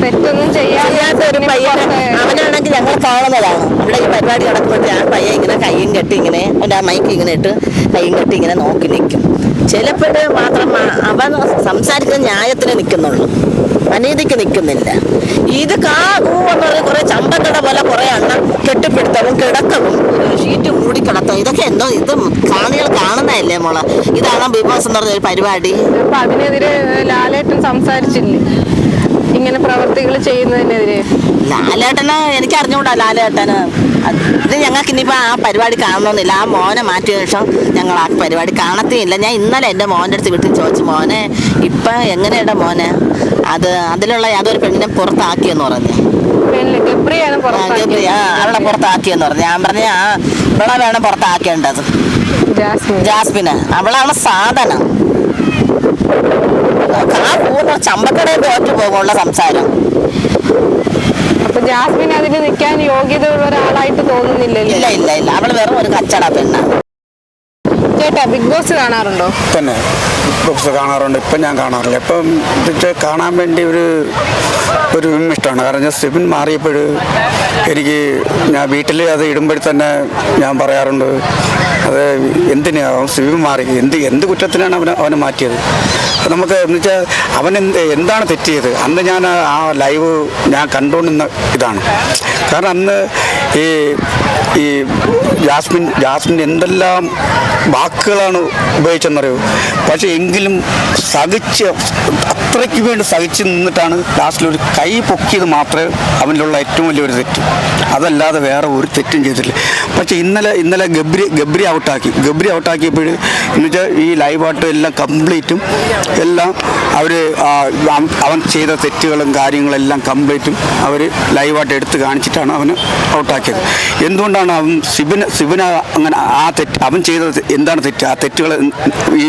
തെറ്റൊന്നും ചെയ്യാത്ത ഒരു പയ്യനെ അവനാണെങ്കിൽ ഞങ്ങൾ കാണുന്നതാണ്. ഇവിടെ ഈ പരിപാടി നടക്കുമ്പോഴത്തെ ആ പയ്യൻ ഇങ്ങനെ കയ്യും കെട്ടി ഇങ്ങനെ അവൻ്റെ ആ മൈക്ക് ഇങ്ങനെ ഇട്ട് കയ്യും കെട്ടി ഇങ്ങനെ നോക്കി നിൽക്കും. ചിലപ്പോഴ് മാത്രം അവൻ സംസാരിക്കുന്ന ന്യായത്തിന് നിൽക്കുന്നുള്ളൂ, അനീതിക്ക് നിൽക്കുന്നില്ല. ഇത് എന്ന് പറഞ്ഞാൽ കുറെ ചമ്പക്കട പോലെ കുറെ എണ്ണം കെട്ടിപ്പിടുത്തവും കിടക്കവും ഷീറ്റ് മൂടി കിടത്തവും ഇതൊക്കെ എന്തോ ഇത് കാണികൾ കാണുന്നതല്ലേ മോളെ? ഇതാണ് ബിഗ് ബോസ് എന്ന് പറഞ്ഞൊരു പരിപാടി. അപ്പൊ അതിനെതിരെ ലാലേട്ടൻ സംസാരിച്ചില്ലേ ഇങ്ങനെ പ്രവർത്തികൾ ചെയ്യുന്നതിനെതിരെ? ലാലേട്ടന് എനിക്ക് അറിഞ്ഞുകൂടാ. ലാലേട്ടന് ഇത് ഞങ്ങൾക്ക് ഇനിയിപ്പോൾ ആ പരിപാടി കാണണമെന്നില്ല. ആ മോനെ മാറ്റിയ ശേഷം ഞങ്ങൾ ആ പരിപാടി കാണത്തേയില്ല. ഞാൻ ഇന്നലെ എൻ്റെ മോൻ്റെ അടുത്ത് വീട്ടിൽ ചോദിച്ചു, മോനെ ഇപ്പം എങ്ങനെയുണ്ട് മോനെ അതിലുള്ള യാതൊരു പെണ്ണിനെ പുറത്താക്കിയെന്ന് പറഞ്ഞു. ഗബ്രി അവളെ പുറത്താക്കിയെന്ന് പറഞ്ഞു. ഞാൻ പറഞ്ഞു ഇവളെ വേണം പുറത്താക്കേണ്ടത്, ജാസ്മിന്. അവളാണ് സാധനം. ആ പൂർണ്ണ ചമ്പക്കടയിൽ തോറ്റു പോകുള്ള സംസാരം. അപ്പൊ ജാസ്മിൻ അതിന് നിൽക്കാൻ യോഗ്യതയുള്ള ഒരാളായിട്ട് തോന്നുന്നില്ലല്ലോ? ഇല്ല ഇല്ല ഇല്ല, അവള് വെറും ഒരു കച്ചട പെണ്ണാണ്. ചേട്ടാ ബിഗ് ബോസ് കാണാറുണ്ടോ? തന്നെ ബിഗ് ബോസ് കാണാറുണ്ട്. ഇപ്പം ഞാൻ കാണാറില്ല. ഇപ്പം ഇത് കാണാൻ വേണ്ടി ഒരു ഇഷ്ടമാണ്. കാരണം ഞാൻ സിബിൻ മാറിയപ്പോൾ എനിക്ക് ഞാൻ വീട്ടിൽ അത് ഇടുമ്പോഴത്തന്നെ ഞാൻ പറയാറുണ്ട്, അത് എന്തിനാണ് സിബിൻ മാറി, എന്ത് കുറ്റത്തിനാണ് അവനെ മാറ്റിയത്? നമുക്ക് എന്ന് വെച്ചാൽ അവൻ എന്താണ് തെറ്റിയത്? അന്ന് ഞാൻ ആ ലൈവ് ഞാൻ കണ്ടുകൊണ്ടിരുന്ന ഇതാണ്. കാരണം അന്ന് ഈ ജാസ്മിൻ എന്തെല്ലാം വാക്കുകളാണ് ഉപയോഗിച്ചെന്നറിയോ? പക്ഷെ എങ്കിലും അത്രയ്ക്ക് വേണ്ടി സഹിച്ച് നിന്നിട്ടാണ് ലാസ്റ്റിൽ ഒരു കൈ പൊക്കിയത് മാത്രമേ അവനിലുള്ള ഏറ്റവും വലിയൊരു തെറ്റ്. അതല്ലാതെ വേറെ ഒരു തെറ്റും ചെയ്തിട്ടില്ല. പക്ഷെ ഇന്നലെ ഗബ്രി ഔട്ടാക്കിയപ്പോൾ എന്ന് വെച്ചാൽ ഈ ലൈവായിട്ട് എല്ലാം കംപ്ലീറ്റും എല്ലാം അവൻ ചെയ്ത തെറ്റുകളും കാര്യങ്ങളെല്ലാം കംപ്ലീറ്റും അവർ ലൈവായിട്ട് എടുത്ത് കാണിച്ചിട്ടാണ് അവന് ഔട്ടാക്കിയത്. എന്തുകൊണ്ടാണ് അവൻ സിബിന് അങ്ങനെ ആ തെറ്റ് അവൻ ചെയ്തത് എന്താണ് തെറ്റ്? ആ തെറ്റുകൾ ഈ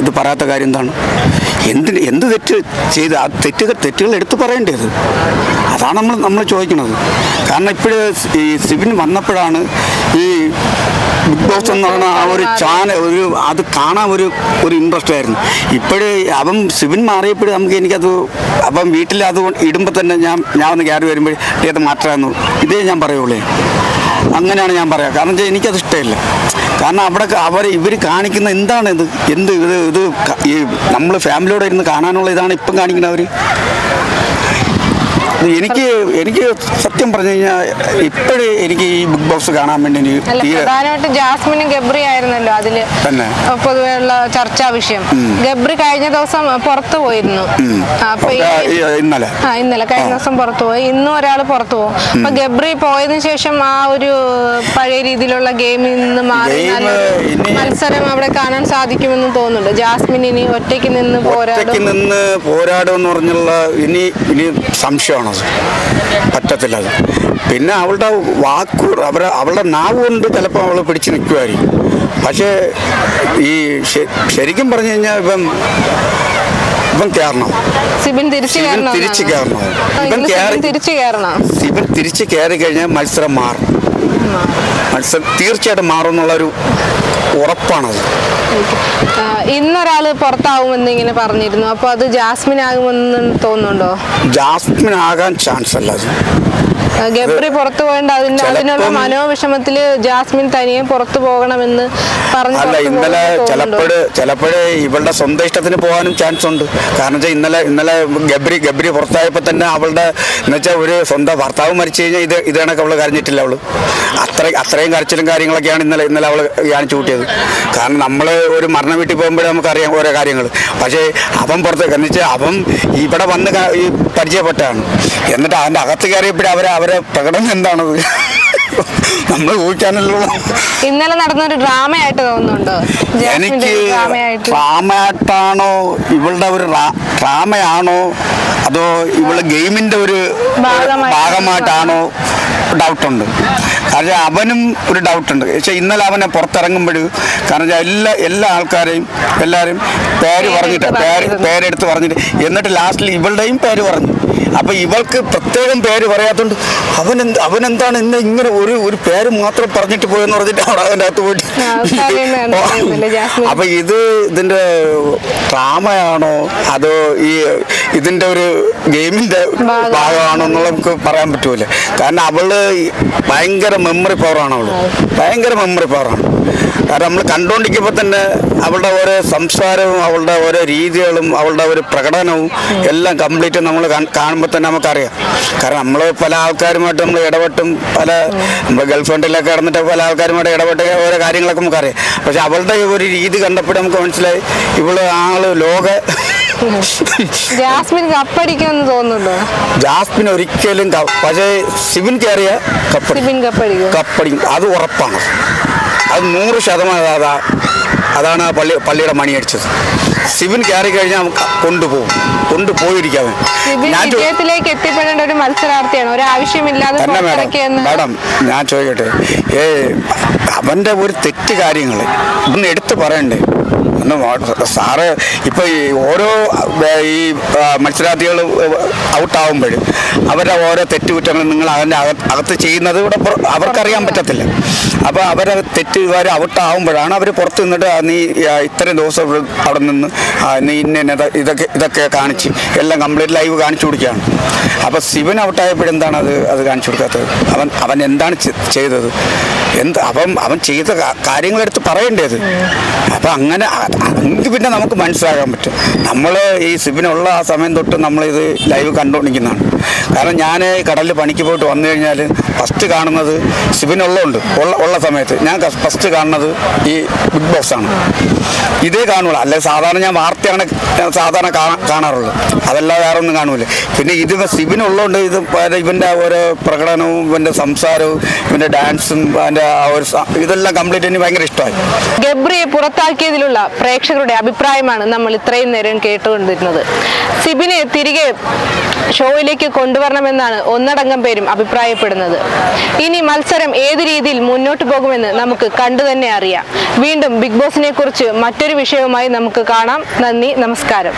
ഇത് പറയാത്ത കാര്യം എന്താണ്? എന്ത് തെറ്റ് ചെയ്ത് ആ തെറ്റുകൾ എടുത്തു പറയേണ്ടത്? അതാണ് നമ്മൾ ചോദിക്കുന്നത്. കാരണം ഇപ്പോഴ് ഈ സിബിൻ വന്നപ്പോഴാണ് ഈ ബിഗ് ബോസ് എന്ന് പറഞ്ഞ ആ ഒരു ചാനൽ അത് കാണാൻ ഒരു ഇൻട്രസ്റ്റ് ആയിരുന്നു. ഇപ്പോഴ് അവൻ സിബിൻ മാറിയപ്പോഴും എനിക്കത് അപ്പം വീട്ടിൽ അത് ഇടുമ്പോൾ തന്നെ ഞാൻ ഒന്ന് കയറി വരുമ്പോൾ അത് മാറ്റാമെന്നു ഇതേ ഞാൻ പറയുള്ളൂ. അങ്ങനെയാണ് ഞാൻ പറയാം. കാരണം വെച്ചാൽ എനിക്കത് ഇഷ്ടമില്ല. കാരണം ഇവർ കാണിക്കുന്ന എന്താണ് ഇത് ഈ നമ്മൾ ഫാമിലിയോടെ ഇരുന്ന് കാണാനുള്ള ഇതാണ് ഇപ്പം കാണിക്കുന്നത് അവർ. എനിക്ക് സത്യം പറഞ്ഞു കഴിഞ്ഞാൽ ഇപ്പോഴേ എനിക്ക് ഈ ബിഗ് ബോസ് കാണാൻ വേണ്ടി പ്രധാനമായിട്ട് ജാസ്മിനും ഗബ്രി ആയിരുന്നല്ലോ അതില് പൊതുവെയുള്ള ചർച്ചാ വിഷയം. ഗബ്രി കഴിഞ്ഞ ദിവസം പുറത്തു പോയിരുന്നു. അപ്പൊ ഇന്നലെ കഴിഞ്ഞ ദിവസം പുറത്തു പോയി. ഇന്നും ഒരാൾ പുറത്തു പോകും. അപ്പൊ ഗബ്രി പോയതിനു ശേഷം ആ ഒരു പഴയ രീതിയിലുള്ള ഗെയിമിൽ നിന്ന് മാറി മത്സരം അവിടെ കാണാൻ സാധിക്കുമെന്ന് തോന്നുന്നുണ്ട്. ജാസ്മിൻ ഇനി ഒറ്റയ്ക്ക് നിന്ന് പോരാടുമെന്ന് പറഞ്ഞുള്ള ഇനി സംശയമാണ്. പറ്റത്തില്ല അത്. പിന്നെ അവളുടെ അവളുടെ നാവ് കൊണ്ട് ചിലപ്പോൾ അവൾ പിടിച്ച് നിൽക്കുമായിരിക്കും. പക്ഷേ ഈ ശരിക്കും പറഞ്ഞു കഴിഞ്ഞാൽ ഇവൻ കയറണം. സിബിൻ തിരിച്ചു കയറി കഴിഞ്ഞാൽ മത്സരം മാറും. തീർച്ചയായിട്ടും മാറും എന്നുള്ളൊരു ഉറപ്പാണത്. ഇന്നൊരാള് പുറത്താവുമെന്ന് ഇങ്ങനെ പറഞ്ഞിരുന്നു. അപ്പൊ അത് ജാസ്മിൻ ആകുമെന്ന് തോന്നുന്നുണ്ടോ? ജാസ്മിൻ ആകാൻ ചാൻസ് അല്ല. ഗബ്രി പുറത്തു പോകേണ്ട അതിനുള്ള മനോവിഷമത്തില് ജാസ്മിൻ തനിയെ പുറത്തു പോകണമെന്ന് പറഞ്ഞു. അല്ല, ഇന്നലെ ചിലപ്പോഴേ ഇവളുടെ സ്വന്തം ഇഷ്ടത്തിന് പോകാനും ചാൻസ് ഉണ്ട്. കാരണം വെച്ചാൽ ഇന്നലെ ഗബ്രി പുറത്തായപ്പോൾ തന്നെ അവളുടെ എന്നുവെച്ചാൽ ഒരു സ്വന്തം ഭർത്താവ് മരിച്ചു കഴിഞ്ഞാൽ ഇത് കണക്ക് അവള് കരഞ്ഞിട്ടില്ല. അവള് അത്രയും കരച്ചിലും കാര്യങ്ങളൊക്കെയാണ് ഇന്നലെ അവള് കാണിച്ചു കൂട്ടിയത്. കാരണം നമ്മൾ ഒരു മരണ വീട്ടിൽ പോകുമ്പോഴേ നമുക്കറിയാം ഓരോ കാര്യങ്ങൾ. പക്ഷേ അവൻ പുറത്തേക്ക് എന്ന് വെച്ചാൽ അവൻ ഇവിടെ വന്ന് ഈ പരിചയപ്പെട്ടാണ്. എന്നിട്ട് അവൻ്റെ അകത്ത് കയറിയപ്പോഴേ അവരെ പ്രകടനം എന്താണത് നമ്മൾ ഊഹിക്കാനല്ലോ. ഇന്നലെ നടന്നൊരു ഡ്രാമയായിട്ട് തോന്നുന്നുണ്ടോ? എനിക്ക് ഡ്രാമയായിട്ടാണോ ഇവളുടെ ഒരു ഡ്രാമയാണോ അതോ ഇവള് ഗെയിമിന്റെ ഒരു ഭാഗമായിട്ടാണോ ഡൗട്ടുണ്ട്. കാരണം അവനും ഒരു ഡൗട്ടുണ്ട്. പക്ഷേ ഇന്നലെ അവനെ പുറത്തിറങ്ങുമ്പോൾ കാരണം എല്ലാ ആൾക്കാരെയും എല്ലാവരും പേര് പറഞ്ഞിട്ട് പേരെടുത്ത് പറഞ്ഞിട്ട് എന്നിട്ട് ലാസ്റ്റിൽ ഇവളുടെയും പേര് പറഞ്ഞു. അപ്പം ഇവൾക്ക് പ്രത്യേകം പേര് പറയാത്തോണ്ട് അവനെന്താണ് ഇന്ന് ഇങ്ങനെ ഒരു പേര് മാത്രം പറഞ്ഞിട്ട് പോയെന്ന് പറഞ്ഞിട്ട് അവിടെ അതിൻ്റെ അകത്ത് പോയിട്ട് അപ്പം ഇതിൻ്റെ ഡ്രാമയാണോ അതോ ഇതിൻ്റെ ഒരു ഗെയിമിൻ്റെ ഭാഗമാണോ എന്നുള്ള നമുക്ക് പറയാൻ പറ്റൂല. കാരണം അവള് ഭയങ്കര മെമ്മറി പവറാണ്. ഭയങ്കര മെമ്മറി പവറാണ്. കാരണം നമ്മൾ കണ്ടുകൊണ്ടിരിക്കുമ്പോൾ തന്നെ അവളുടെ ഓരോ സംസാരവും അവളുടെ ഓരോ രീതികളും അവളുടെ ഒരു പ്രകടനവും എല്ലാം കംപ്ലീറ്റ് നമ്മൾ കാണുമ്പോൾ തന്നെ നമുക്കറിയാം. കാരണം നമ്മൾ പല ആൾക്കാരുമായിട്ട് നമ്മൾ ഇടപെട്ടും നമ്മൾ ഗൾഫ് ഫ്രണ്ടിലൊക്കെ കിടന്നിട്ട് പല ആൾക്കാരുമായിട്ട് ഇടപെട്ട് ഓരോ കാര്യങ്ങളൊക്കെ നമുക്കറിയാം. പക്ഷെ അവളുടെ ഒരു രീതി കണ്ടപ്പോൾ നമുക്ക് മനസ്സിലായി ഇവള് ലോക ജാസ്മിൻ കപ്പടിക്കുമെന്ന് തോന്നുന്നുണ്ടോ? ജാസ്മിൻ ഒരിക്കലും പക്ഷേ സിബിൻ കയറിയ കപ്പടിക്കും, അത് ഉറപ്പാണ്. അത് 100% അതാണ് പള്ളിയുടെ മണി അടിച്ചത്. സിബിൻ കയറി കഴിഞ്ഞാൽ കൊണ്ടുപോയിരിക്കാവൻ. വിജയത്തിലേക്ക് എത്തിപ്പെടേണ്ട ഒരു മത്സരാർത്ഥിയാണ്. ഒരു ആവശ്യമില്ലാതെ മാഡം ഞാൻ ചോദിക്കട്ടെ, അവന്റെ ഒരു തെറ്റ് കാര്യങ്ങൾ ഒന്ന് എടുത്തു പറയണ്ടേ? സാറ് ഇപ്പൊ ഓരോ മത്സരാർത്ഥികൾ ഔട്ടാവുമ്പോൾ അവരുടെ ഓരോ തെറ്റുകുറ്റങ്ങൾ നിങ്ങൾ അതിൻ്റെ അകത്ത് ചെയ്യുന്നത് ഇവിടെ അവർക്കറിയാൻ പറ്റത്തില്ല. അപ്പോൾ അവരെ തെറ്റുകാർ ഔട്ടാവുമ്പോഴാണ് അവർ പുറത്ത് നിന്നിട്ട് നീ ഇത്രയും ദിവസം അവിടെ നിന്ന് നീ ഇതൊക്കെ കാണിച്ച് എല്ലാം കംപ്ലീറ്റ് ലൈവ് കാണിച്ചു കൊടുക്കുകയാണ്. അപ്പോൾ സിബൻ ഔട്ടായപ്പോഴെന്താണ് അത് കാണിച്ചു കൊടുക്കാത്തത്? അവൻ എന്താണ് ചെയ്തത്? അവൻ ചെയ്ത കാര്യങ്ങളെടുത്ത് പറയേണ്ടത്. അപ്പം അങ്ങനെ പിന്നെ നമുക്ക് മനസ്സിലാക്കാൻ പറ്റും. നമ്മൾ ഈ സിബിനുള്ള ആ സമയം തൊട്ട് നമ്മളിത് ലൈവ് കണ്ടുകൊണ്ടിരിക്കുന്നതാണ്. കാരണം ഞാൻ കടലിൽ പണിക്ക് പോയിട്ട് വന്നു കഴിഞ്ഞാൽ ഫസ്റ്റ് കാണുന്നത് സിബിനുള്ള സമയത്ത് ഞാൻ ഫസ്റ്റ് കാണുന്നത് ഈ ബിഗ് ബോസ് ആണ്. ഇതേ കാണുള്ളൂ. അല്ലെങ്കിൽ സാധാരണ ഞാൻ വാർത്തയാണ് സാധാരണ കാണാറുള്ളത്, അതല്ലാതെ വേറെ ഒന്നും കാണൂല. പിന്നെ ഇത് സിബിനുള്ളതുകൊണ്ട് ഇവൻ്റെ ഓരോ പ്രകടനവും ഇവൻ്റെ സംസാരവും ഇവൻ്റെ ഡാൻസും അതിൻ്റെ ഇതെല്ലാം കംപ്ലീറ്റ് എനിക്ക് ഭയങ്കര ഇഷ്ടമായി. ഗബ്രിയെ പുറത്താക്കിയതിലുള്ള പ്രേക്ഷകരുടെ അഭിപ്രായമാണ് നമ്മൾ ഇത്രയും നേരം കേട്ടുകൊണ്ടിരുന്നത്. സിബിനെ തിരികെ ഷോയിലേക്ക് കൊണ്ടുവരണമെന്നാണ് ഒന്നടങ്കം പേരും അഭിപ്രായപ്പെടുന്നത്. ഇനി മത്സരം ഏത് രീതിയിൽ മുന്നോട്ട് പോകുമെന്ന് നമുക്ക് കണ്ടു തന്നെ അറിയാം. വീണ്ടും ബിഗ് ബോസിനെ കുറിച്ച് മറ്റൊരു വിഷയവുമായി നമുക്ക് കാണാം. നന്ദി, നമസ്കാരം.